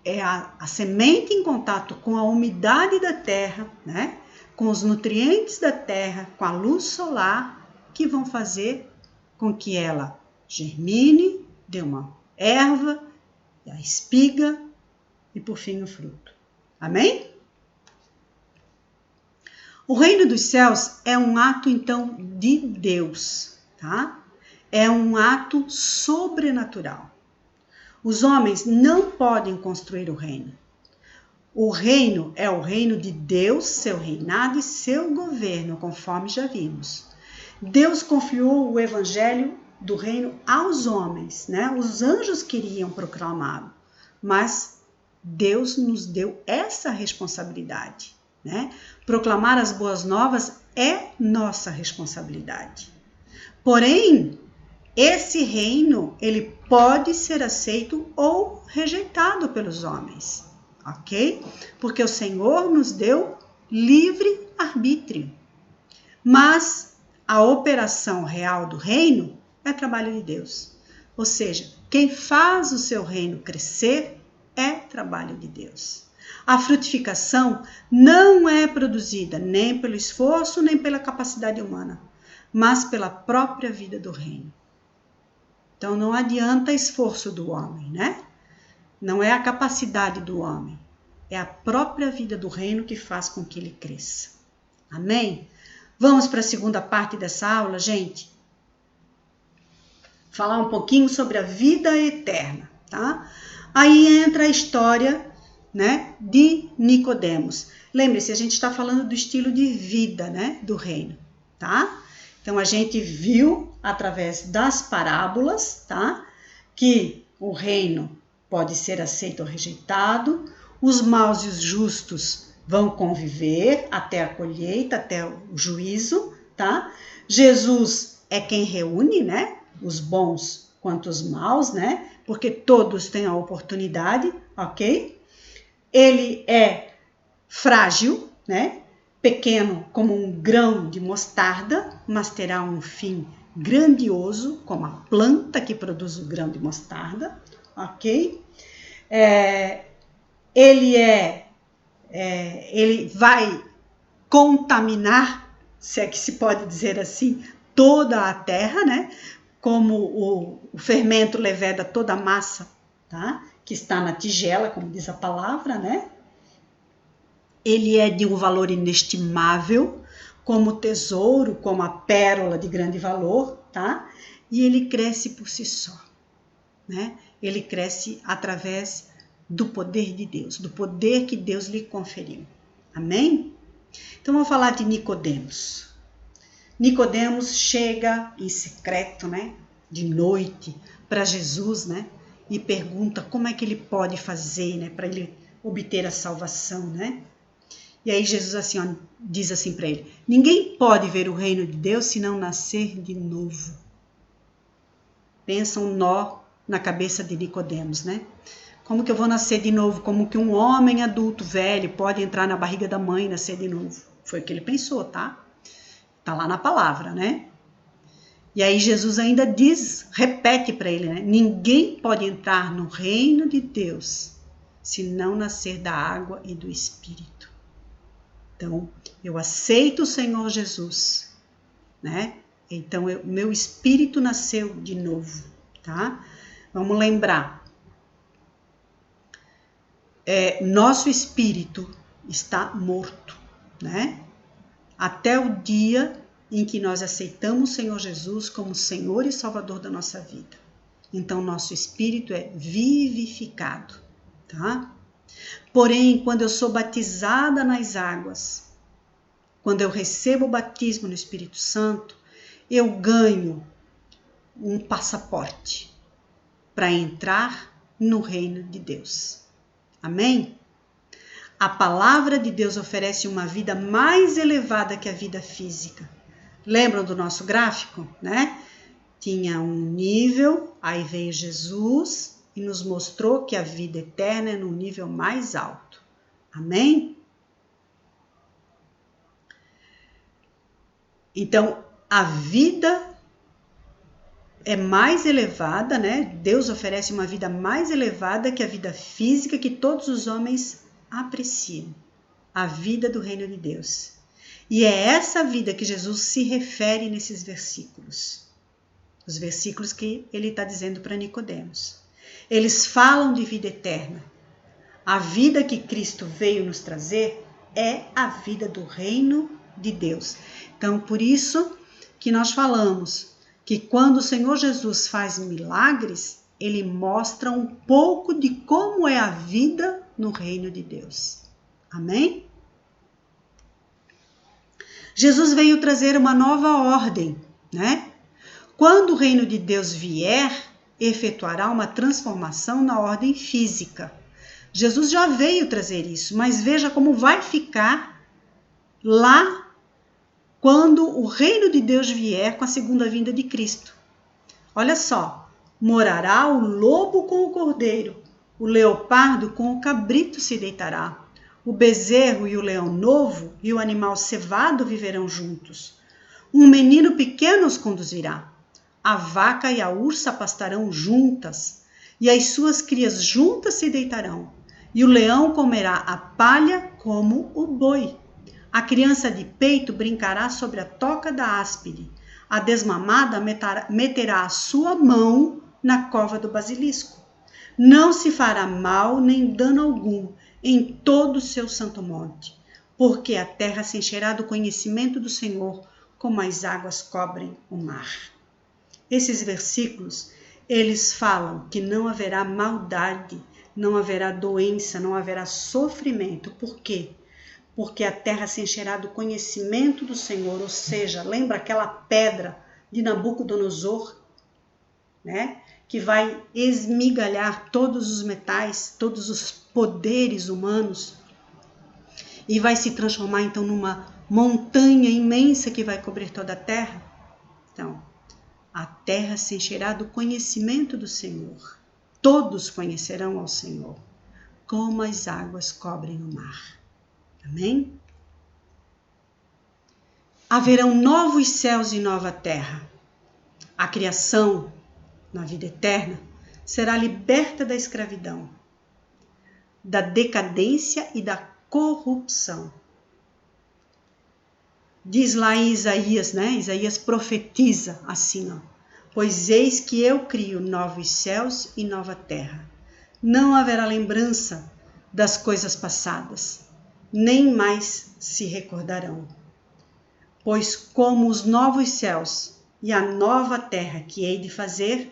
é a semente em contato com a umidade da terra, né? Com os nutrientes da terra, com a luz solar, que vão fazer com que ela germine, dê uma erva, a espiga e por fim o fruto. Amém? O reino dos céus é um ato então de Deus, tá? É um ato sobrenatural. Os homens não podem construir o reino. O reino é o reino de Deus, seu reinado e seu governo, conforme já vimos. Deus confiou o evangelho do reino aos homens, né? Os anjos queriam proclamá-lo, mas Deus nos deu essa responsabilidade, né? Proclamar as boas novas é nossa responsabilidade. Porém, esse reino, ele pode ser aceito ou rejeitado pelos homens, ok? Porque o Senhor nos deu livre arbítrio. Mas a operação real do reino é trabalho de Deus. Ou seja, quem faz o seu reino crescer é trabalho de Deus. A frutificação não é produzida nem pelo esforço, nem pela capacidade humana, mas pela própria vida do reino. Então não adianta esforço do homem, né? Não é a capacidade do homem, é a própria vida do reino que faz com que ele cresça. Amém? Vamos para a segunda parte dessa aula, gente? Falar um pouquinho sobre a vida eterna, tá? Aí entra a história, né, de Nicodemos. Lembre-se, a gente está falando do estilo de vida, né, do reino, tá? Então, a gente viu, através das parábolas, tá? Que o reino pode ser aceito ou rejeitado, os maus e os justos vão conviver até a colheita, até o juízo, tá? Jesus é quem reúne, né? Os bons quanto os maus, né? Porque todos têm a oportunidade, ok? Ele é frágil, né? Pequeno como um grão de mostarda, mas terá um fim grandioso, como a planta que produz o grão de mostarda, ok? Ele vai contaminar, se é que se pode dizer assim, toda a terra, né? Como o fermento leveda toda a massa, tá? Que está na tigela, como diz a palavra, né? Ele é de um valor inestimável, como tesouro, como a pérola de grande valor, tá? E ele cresce por si só, né? Ele cresce através do poder de Deus, do poder que Deus lhe conferiu. Amém? Então vamos falar de Nicodemos. Nicodemos chega em secreto, né? De noite para Jesus, né? E pergunta como é que ele pode fazer, né? Para ele obter a salvação, né? E aí Jesus assim, ó, diz assim para ele: ninguém pode ver o reino de Deus se não nascer de novo. Pensa um nó na cabeça de Nicodemos, né? Como que eu vou nascer de novo? Como que um homem adulto, velho, pode entrar na barriga da mãe e nascer de novo? Foi o que ele pensou, tá? Tá lá na palavra, né? E aí Jesus ainda diz, repete para ele, né? Ninguém pode entrar no reino de Deus se não nascer da água e do Espírito. Então, eu aceito o Senhor Jesus, né? Então, meu espírito nasceu de novo, tá? Vamos lembrar. Nosso espírito está morto, né? Até o dia em que nós aceitamos o Senhor Jesus como Senhor e Salvador da nossa vida. Então, nosso espírito é vivificado, tá? Porém, quando eu sou batizada nas águas, quando eu recebo o batismo no Espírito Santo, eu ganho um passaporte para entrar no reino de Deus. Amém? A palavra de Deus oferece uma vida mais elevada que a vida física. Lembram do nosso gráfico, né? Tinha um nível, aí veio Jesus e nos mostrou que a vida eterna é no nível mais alto. Amém? Então, a vida é mais elevada, né? Deus oferece uma vida mais elevada que a vida física que todos os homens apreciam. A vida do reino de Deus. E é essa vida que Jesus se refere nesses versículos. Os versículos que ele está dizendo para Nicodemos. Eles falam de vida eterna. A vida que Cristo veio nos trazer é a vida do reino de Deus. Então, por isso que nós falamos que quando o Senhor Jesus faz milagres, ele mostra um pouco de como é a vida no reino de Deus. Amém? Jesus veio trazer uma nova ordem, né? Quando o reino de Deus vier, efetuará uma transformação na ordem física. Jesus já veio trazer isso, mas veja como vai ficar lá quando o reino de Deus vier com a segunda vinda de Cristo. Olha só, morará o lobo com o cordeiro, o leopardo com o cabrito se deitará, o bezerro e o leão novo e o animal cevado viverão juntos. Um menino pequeno os conduzirá. A vaca e a ursa pastarão juntas, e as suas crias juntas se deitarão, e o leão comerá a palha como o boi. A criança de peito brincará sobre a toca da áspide, a desmamada meterá a sua mão na cova do basilisco. Não se fará mal nem dano algum em todo o seu santo monte, porque a terra se encherá do conhecimento do Senhor, como as águas cobrem o mar. Esses versículos, eles falam que não haverá maldade, não haverá doença, não haverá sofrimento. Por quê? Porque a terra se encherá do conhecimento do Senhor, ou seja, lembra aquela pedra de Nabucodonosor, né? Que vai esmigalhar todos os metais, todos os poderes humanos, e vai se transformar então numa montanha imensa que vai cobrir toda a terra. Então, a terra se encherá do conhecimento do Senhor. Todos conhecerão ao Senhor, como as águas cobrem o mar. Amém? Haverão novos céus e nova terra. A criação, na vida eterna, será liberta da escravidão, da decadência e da corrupção. Diz lá em Isaías, né? Isaías profetiza assim, ó. Pois eis que eu crio novos céus e nova terra. Não haverá lembrança das coisas passadas, nem mais se recordarão. Pois como os novos céus e a nova terra que hei de fazer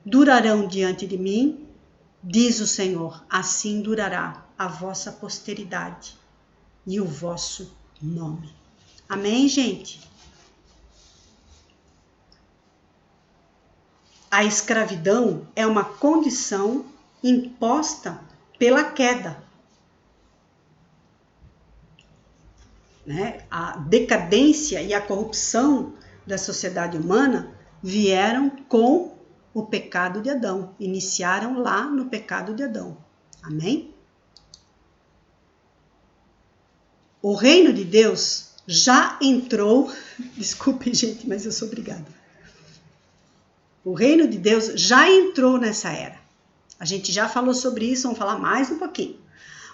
durarão diante de mim, diz o Senhor, assim durará a vossa posteridade e o vosso nome. Amém, gente? A escravidão é uma condição imposta pela queda. Né? A decadência e a corrupção da sociedade humana vieram com o pecado de Adão. Iniciaram lá no pecado de Adão. Amém? O reino de Deus já entrou... Desculpem, gente, mas eu sou obrigada. O reino de Deus já entrou nessa era. A gente já falou sobre isso, vamos falar mais um pouquinho.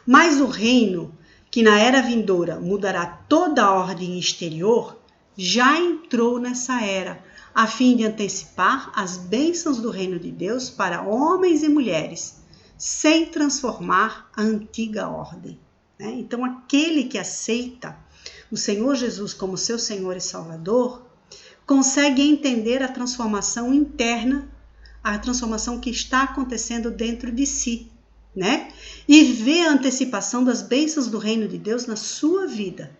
Mas o reino que na era vindoura mudará toda a ordem exterior, já entrou nessa era, a fim de antecipar as bênçãos do reino de Deus para homens e mulheres, sem transformar a antiga ordem. Então, aquele que aceita o Senhor Jesus como seu Senhor e Salvador, consegue entender a transformação interna, a transformação que está acontecendo dentro de si, E vê a antecipação das bênçãos do reino de Deus na sua vida.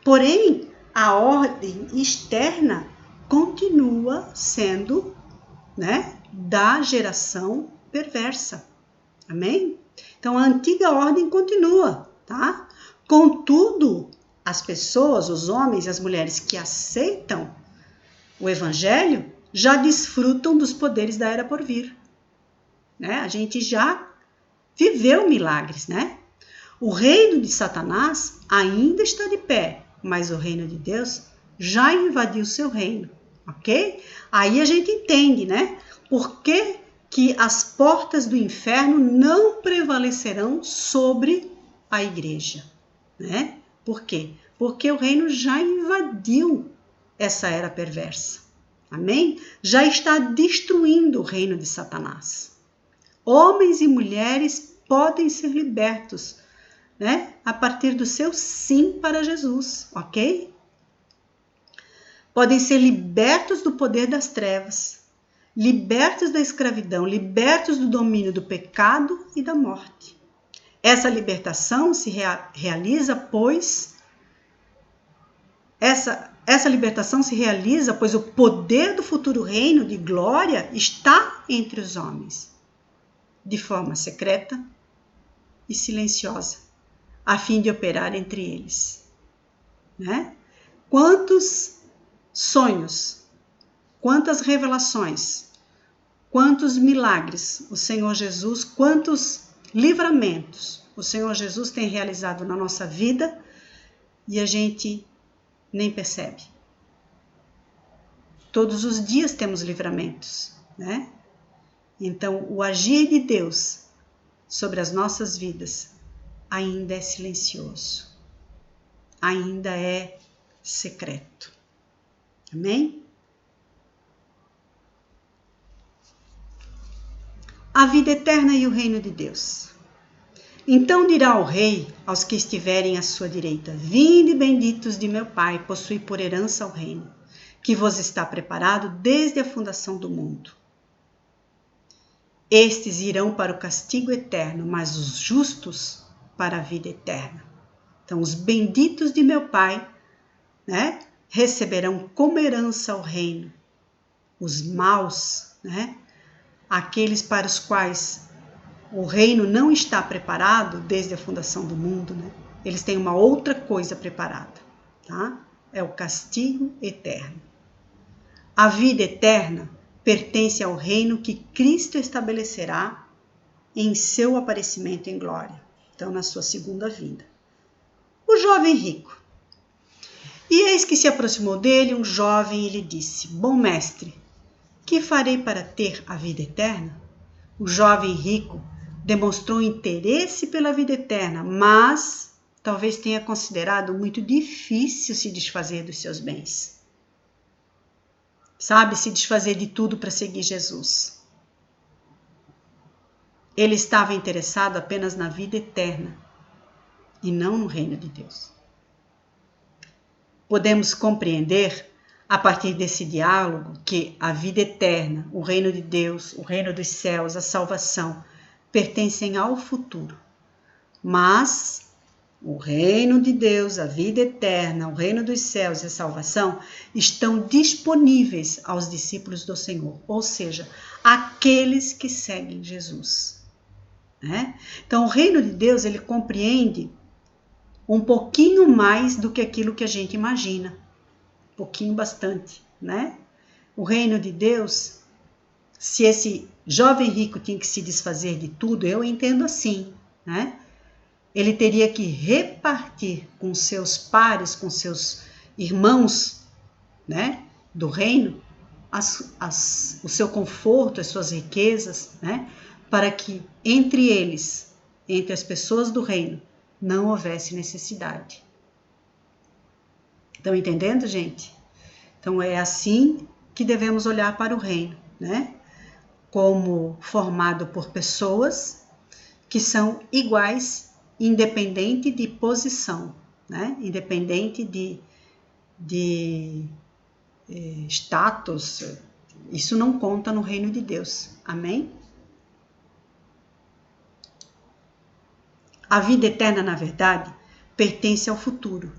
Porém, a ordem externa continua sendo, da geração perversa. Amém? Então, a antiga ordem continua, tá? Contudo, as pessoas, os homens e as mulheres que aceitam o evangelho já desfrutam dos poderes da era por vir. A gente já viveu milagres, O reino de Satanás ainda está de pé, mas o reino de Deus já invadiu seu reino, ok? Aí a gente entende, Por que as portas do inferno não prevalecerão sobre a igreja, Por quê? Porque o reino já invadiu essa era perversa, amém? Já está destruindo o reino de Satanás. Homens e mulheres podem ser libertos, a partir do seu sim para Jesus, ok? Podem ser libertos do poder das trevas, libertos da escravidão, libertos do domínio do pecado e da morte. Essa libertação se realiza, pois o poder do futuro reino de glória está entre os homens, de forma secreta e silenciosa, a fim de operar entre eles. Quantos sonhos, quantas revelações, quantos milagres o Senhor Jesus, quantos livramentos o Senhor Jesus tem realizado na nossa vida e a gente nem percebe. Todos os dias temos livramentos, Então, o agir de Deus sobre as nossas vidas ainda é silencioso, ainda é secreto. Amém? A vida eterna e o reino de Deus. Então dirá o rei aos que estiverem à sua direita: vinde, benditos de meu Pai, possui por herança o reino, que vos está preparado desde a fundação do mundo. Estes irão para o castigo eterno, mas os justos para a vida eterna. Então, os benditos de meu Pai, receberão como herança o reino. Os maus, aqueles para os quais o reino não está preparado desde a fundação do mundo, eles têm uma outra coisa preparada, tá? É o castigo eterno. A vida eterna pertence ao reino que Cristo estabelecerá em seu aparecimento em glória, então na sua segunda vinda. O jovem rico. E eis que se aproximou dele um jovem e lhe disse: bom mestre, que farei para ter a vida eterna? O jovem rico demonstrou interesse pela vida eterna, mas talvez tenha considerado muito difícil se desfazer dos seus bens. Sabe, se desfazer de tudo para seguir Jesus. Ele estava interessado apenas na vida eterna e não no reino de Deus. Podemos compreender, a partir desse diálogo, que a vida eterna, o reino de Deus, o reino dos céus, a salvação, pertencem ao futuro. Mas o reino de Deus, a vida eterna, o reino dos céus e a salvação estão disponíveis aos discípulos do Senhor, ou seja, aqueles que seguem Jesus. Então, o reino de Deus, ele compreende um pouquinho mais do que aquilo que a gente imagina. Um pouquinho, bastante, O reino de Deus, se esse jovem rico tinha que se desfazer de tudo, eu entendo assim, Ele teria que repartir com seus pares, com seus irmãos, do reino, o seu conforto, as suas riquezas, para que entre eles, entre as pessoas do reino, não houvesse necessidade. Estão entendendo, gente? Então é assim que devemos olhar para o reino, né? Como formado por pessoas que são iguais, independente de posição, né? Independente de status. Isso não conta no reino de Deus. Amém? A vida eterna, na verdade, pertence ao futuro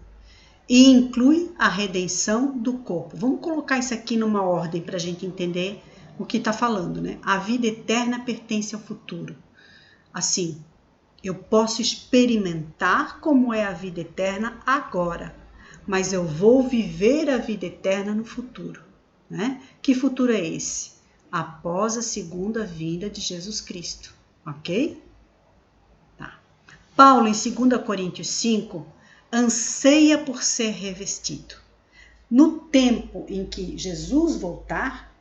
e inclui a redenção do corpo. Vamos colocar isso aqui numa ordem para a gente entender o que está falando, né? A vida eterna pertence ao futuro. Assim, eu posso experimentar como é a vida eterna agora, mas eu vou viver a vida eterna no futuro, né? Que futuro é esse? Após a segunda vinda de Jesus Cristo, ok? Tá. Paulo, em 2 Coríntios 5, anseia por ser revestido. No tempo em que Jesus voltar,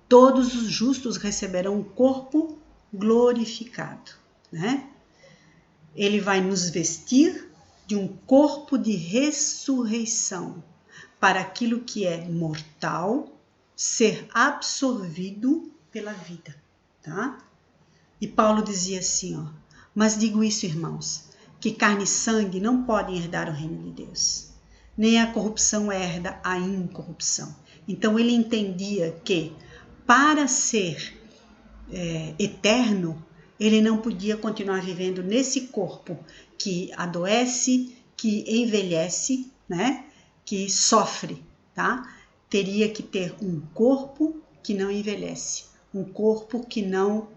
todos os justos receberão um corpo glorificado, né? Ele vai nos vestir de um corpo de ressurreição, para aquilo que é mortal ser absorvido pela vida, tá? E Paulo dizia assim, ó: mas digo isso, irmãos, que carne e sangue não podem herdar o reino de Deus, nem a corrupção herda a incorrupção. Então ele entendia que para ser eterno, ele não podia continuar vivendo nesse corpo que adoece, que envelhece, né? Que sofre, tá? Teria que ter um corpo que não envelhece, um corpo que não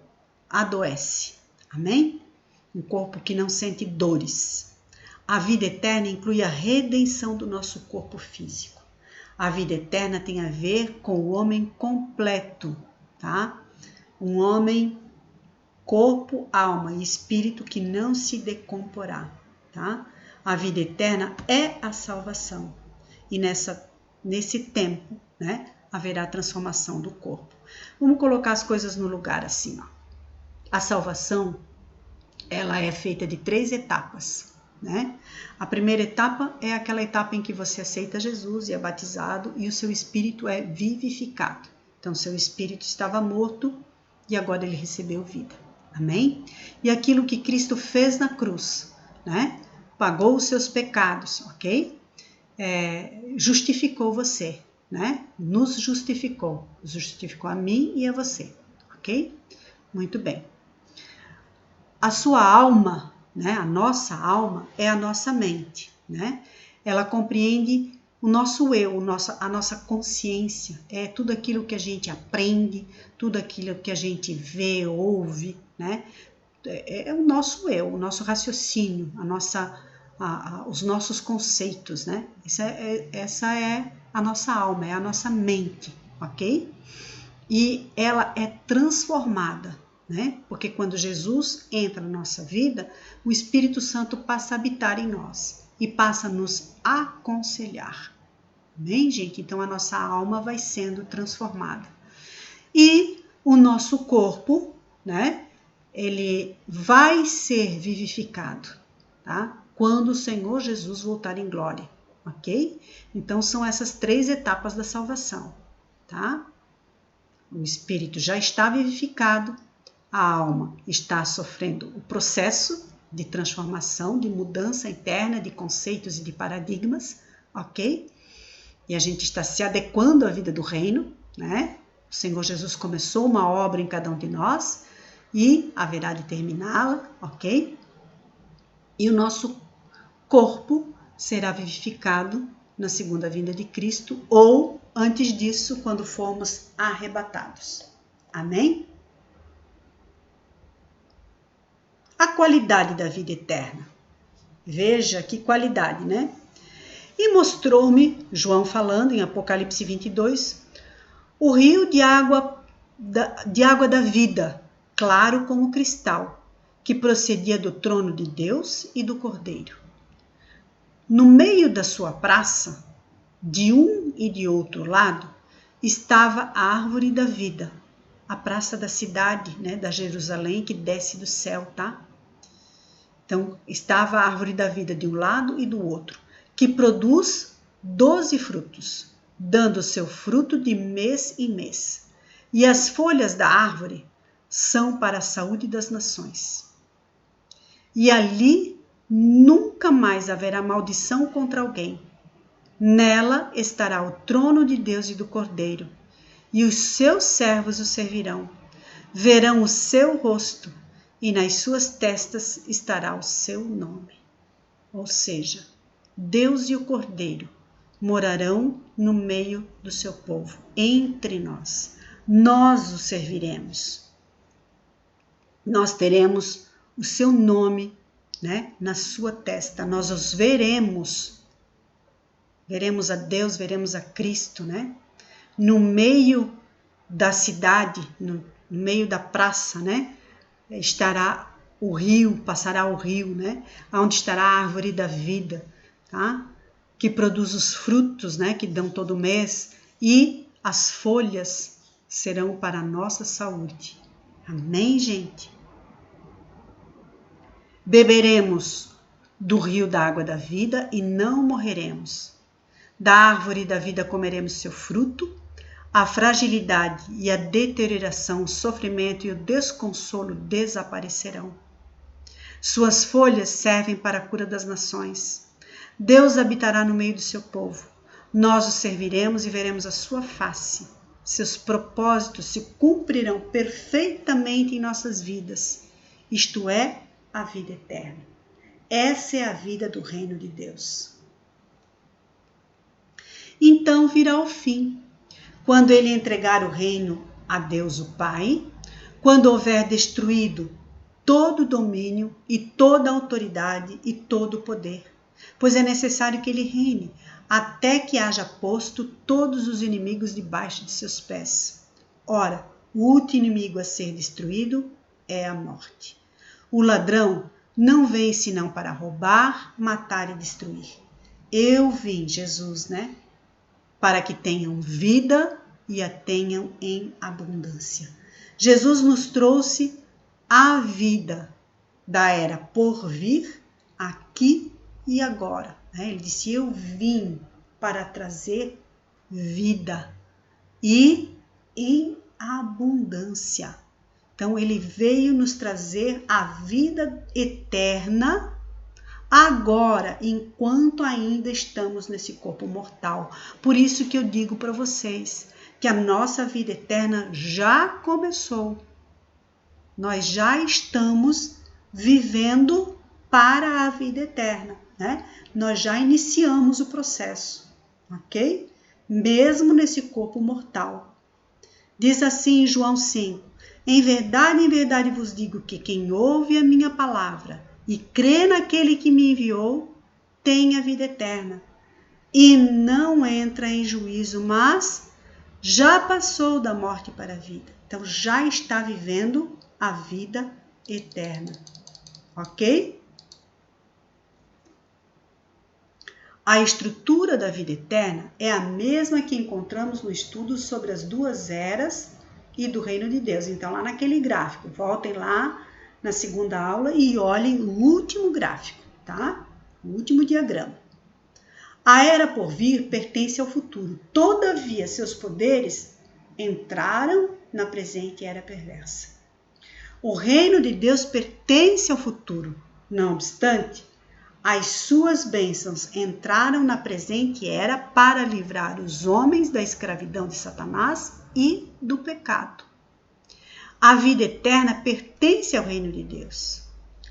adoece, amém? Um corpo que não sente dores. A vida eterna inclui a redenção do nosso corpo físico. A vida eterna tem a ver com o homem completo, tá? Um homem, corpo, alma e espírito que não se decomporá, tá? A vida eterna é a salvação. E nesse tempo, né, haverá transformação do corpo. Vamos colocar as coisas no lugar assim, ó. A salvação, ela é feita de 3 etapas, né? A primeira etapa é aquela etapa em que você aceita Jesus e é batizado e o seu espírito é vivificado. Então, seu espírito estava morto e agora ele recebeu vida. Amém? E aquilo que Cristo fez na cruz, né? Pagou os seus pecados, ok? Justificou você, né? Nos justificou a mim e a você, ok? Muito bem. A sua alma, né? A nossa alma é a nossa mente, né? Ela compreende o nosso eu, a nossa consciência, é tudo aquilo que a gente aprende, tudo aquilo que a gente vê, ouve, né? É o nosso eu, o nosso raciocínio, os nossos conceitos, né? Essa é a nossa alma, é a nossa mente, ok? E ela é transformada, né? Porque quando Jesus entra na nossa vida, o Espírito Santo passa a habitar em nós e passa a nos aconselhar. Amém, gente? Então a nossa alma vai sendo transformada. E o nosso corpo, né? Ele vai ser vivificado, tá? Quando o Senhor Jesus voltar em glória, ok? Então são essas 3 etapas da salvação, tá? O espírito já está vivificado, a alma está sofrendo o processo de transformação, de mudança interna de conceitos e de paradigmas, ok? E a gente está se adequando à vida do reino, né? O Senhor Jesus começou uma obra em cada um de nós e haverá de terminá-la, ok? E o nosso corpo será vivificado na segunda vinda de Cristo ou antes disso, quando formos arrebatados. Amém? A qualidade da vida eterna. Veja que qualidade, né? E mostrou-me, João falando em Apocalipse 22, o rio de água da vida, claro como cristal, que procedia do trono de Deus e do Cordeiro. No meio da sua praça, de um e de outro lado, estava a árvore da vida, a praça da cidade, né, da Jerusalém que desce do céu, tá? Então, estava a árvore da vida de um lado e do outro, que produz 12 frutos, dando seu fruto de mês em mês. E as folhas da árvore são para a saúde das nações. E ali nunca mais haverá maldição contra alguém. Nela estará o trono de Deus e do Cordeiro, e os seus servos o servirão. Verão o seu rosto, e nas suas testas estará o seu nome. Ou seja, Deus e o Cordeiro morarão no meio do seu povo, entre nós. Nós o serviremos. Nós teremos o seu nome, né, na sua testa. Nós os veremos. Veremos a Deus, veremos a Cristo, né? No meio da cidade, no meio da praça, né? Estará o rio, passará o rio, né? Onde estará a árvore da vida, tá? Que produz os frutos, né? Que dão todo mês, e as folhas serão para a nossa saúde. Amém, gente? Beberemos do rio da água da vida e não morreremos. Da árvore da vida comeremos seu fruto. A fragilidade e a deterioração, o sofrimento e o desconsolo desaparecerão. Suas folhas servem para a cura das nações. Deus habitará no meio do seu povo. Nós o serviremos e veremos a sua face. Seus propósitos se cumprirão perfeitamente em nossas vidas. Isto é, a vida eterna. Essa é a vida do reino de Deus. Então virá o fim, quando ele entregar o reino a Deus o Pai, quando houver destruído todo o domínio e toda a autoridade e todo o poder, pois é necessário que ele reine, até que haja posto todos os inimigos debaixo de seus pés. Ora, o último inimigo a ser destruído é a morte. O ladrão não vem senão para roubar, matar e destruir. Eu vim, Jesus, né? Para que tenham vida e a tenham em abundância. Jesus nos trouxe a vida da era por vir, aqui e agora. Ele disse, eu vim para trazer vida e em abundância. Então, ele veio nos trazer a vida eterna agora, enquanto ainda estamos nesse corpo mortal. Por isso que eu digo para vocês que a nossa vida eterna já começou. Nós já estamos vivendo para a vida eterna, né? Nós já iniciamos o processo, ok? Mesmo nesse corpo mortal. Diz assim em João 5, em verdade vos digo que quem ouve a minha palavra e crê naquele que me enviou, tem a vida eterna, e não entra em juízo, mas já passou da morte para a vida. Então, já está vivendo a vida eterna, ok? A estrutura da vida eterna é a mesma que encontramos no estudo sobre as duas eras e do reino de Deus. Então, lá naquele gráfico, voltem lá na segunda aula e olhem o último gráfico, tá? O último diagrama. A era por vir pertence ao futuro. Todavia, seus poderes entraram na presente era perversa. O reino de Deus pertence ao futuro. Não obstante, as suas bênçãos entraram na presente era para livrar os homens da escravidão de Satanás e do pecado. A vida eterna pertence ao reino de Deus,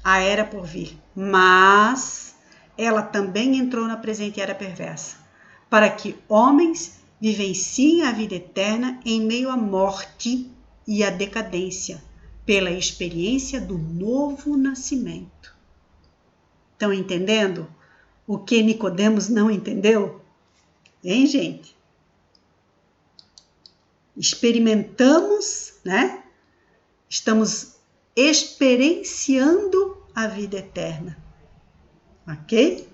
a era por vir, mas ela também entrou na presente era perversa, para que homens vivenciem a vida eterna em meio à morte e à decadência, pela experiência do novo nascimento. Estão entendendo o que Nicodemos não entendeu? Hein, gente? Experimentamos, né? Estamos experienciando a vida eterna, ok?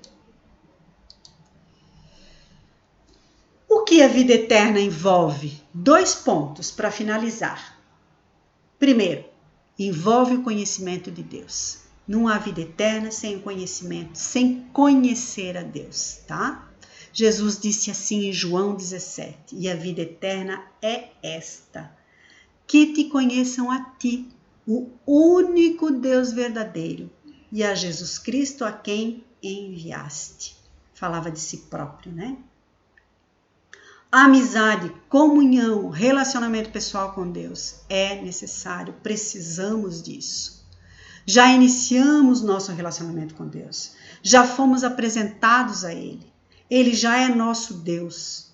O que a vida eterna envolve? 2 pontos para finalizar. Primeiro, envolve o conhecimento de Deus. Não há vida eterna sem o conhecimento, sem conhecer a Deus, tá? Jesus disse assim em João 17, e a vida eterna é esta, que te conheçam a ti, o único Deus verdadeiro, e a Jesus Cristo a quem enviaste. Falava de si próprio, né? Amizade, comunhão, relacionamento pessoal com Deus é necessário, precisamos disso. Já iniciamos nosso relacionamento com Deus, já fomos apresentados a Ele, Ele já é nosso Deus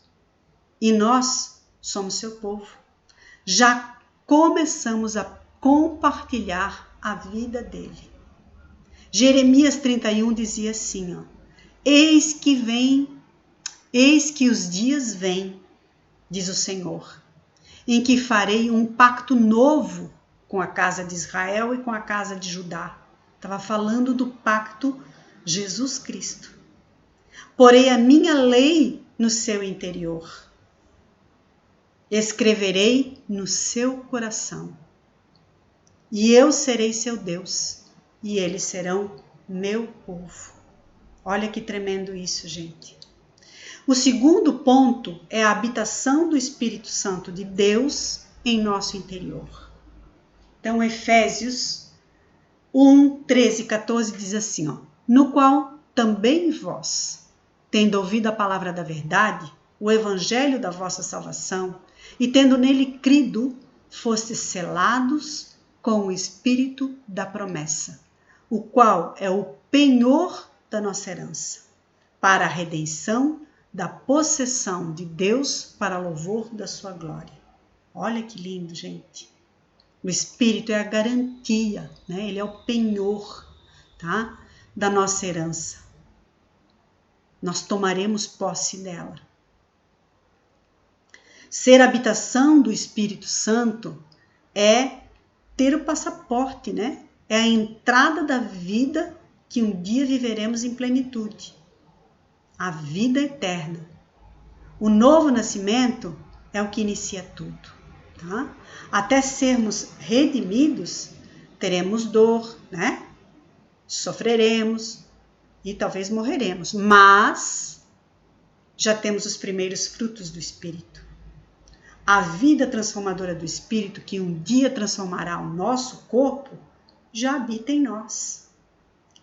e nós somos seu povo. Já começamos a compartilhar a vida dele. Jeremias 31 dizia assim, ó, eis que os dias vêm, diz o Senhor, em que farei um pacto novo com a casa de Israel e com a casa de Judá. Estava falando do pacto Jesus Cristo. Porei a minha lei no seu interior. Escreverei no seu coração. E eu serei seu Deus, e eles serão meu povo. Olha que tremendo isso, gente. O segundo ponto é a habitação do Espírito Santo de Deus em nosso interior. Então, Efésios 1, 13 e 14 diz assim, ó, no qual também vós, tendo ouvido a palavra da verdade, o evangelho da vossa salvação, e tendo nele crido, fostes selados com o Espírito da promessa, o qual é o penhor da nossa herança, para a redenção da possessão de Deus para louvor da sua glória. Olha que lindo, gente. O Espírito é a garantia, né? Ele é o penhor, tá? Da nossa herança. Nós tomaremos posse dela. Ser habitação do Espírito Santo é ter o passaporte, né? É a entrada da vida que um dia viveremos em plenitude. A vida eterna. O novo nascimento é o que inicia tudo. Tá? Até sermos redimidos, teremos dor, né? Sofreremos e talvez morreremos, mas já temos os primeiros frutos do Espírito. A vida transformadora do Espírito, que um dia transformará o nosso corpo, já habita em nós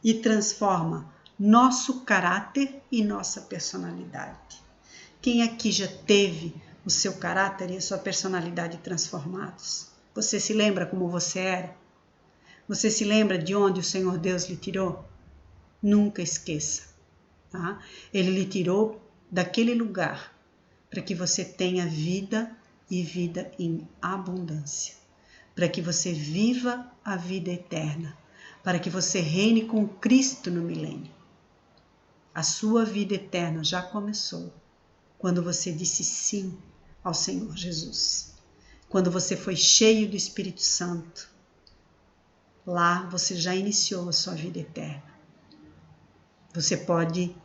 e transforma nosso caráter e nossa personalidade. Quem aqui já teve o seu caráter e a sua personalidade transformados? Você se lembra como você era? Você se lembra de onde o Senhor Deus lhe tirou? Nunca esqueça, tá? Ele lhe tirou daquele lugar para que você tenha vida e vida em abundância, para que você viva a vida eterna, para que você reine com Cristo no milênio. A sua vida eterna já começou quando você disse sim ao Senhor Jesus. Quando você foi cheio do Espírito Santo, lá você já iniciou a sua vida eterna. Você pode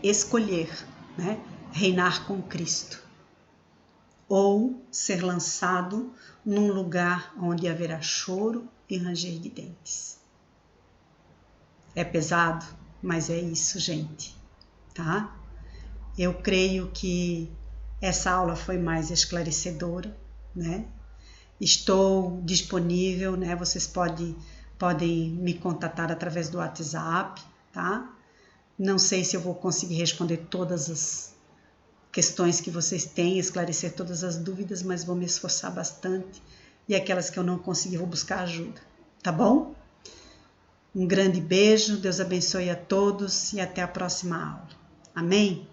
escolher, né, reinar com Cristo ou ser lançado num lugar onde haverá choro e ranger de dentes. É pesado, mas é isso, gente, tá? Eu creio que essa aula foi mais esclarecedora, né? Estou disponível, né? Vocês podem me contatar através do WhatsApp, tá? Não sei se eu vou conseguir responder todas as questões que vocês têm, esclarecer todas as dúvidas, mas vou me esforçar bastante e aquelas que eu não conseguir vou buscar ajuda, tá bom? Um grande beijo, Deus abençoe a todos e até a próxima aula. Amém?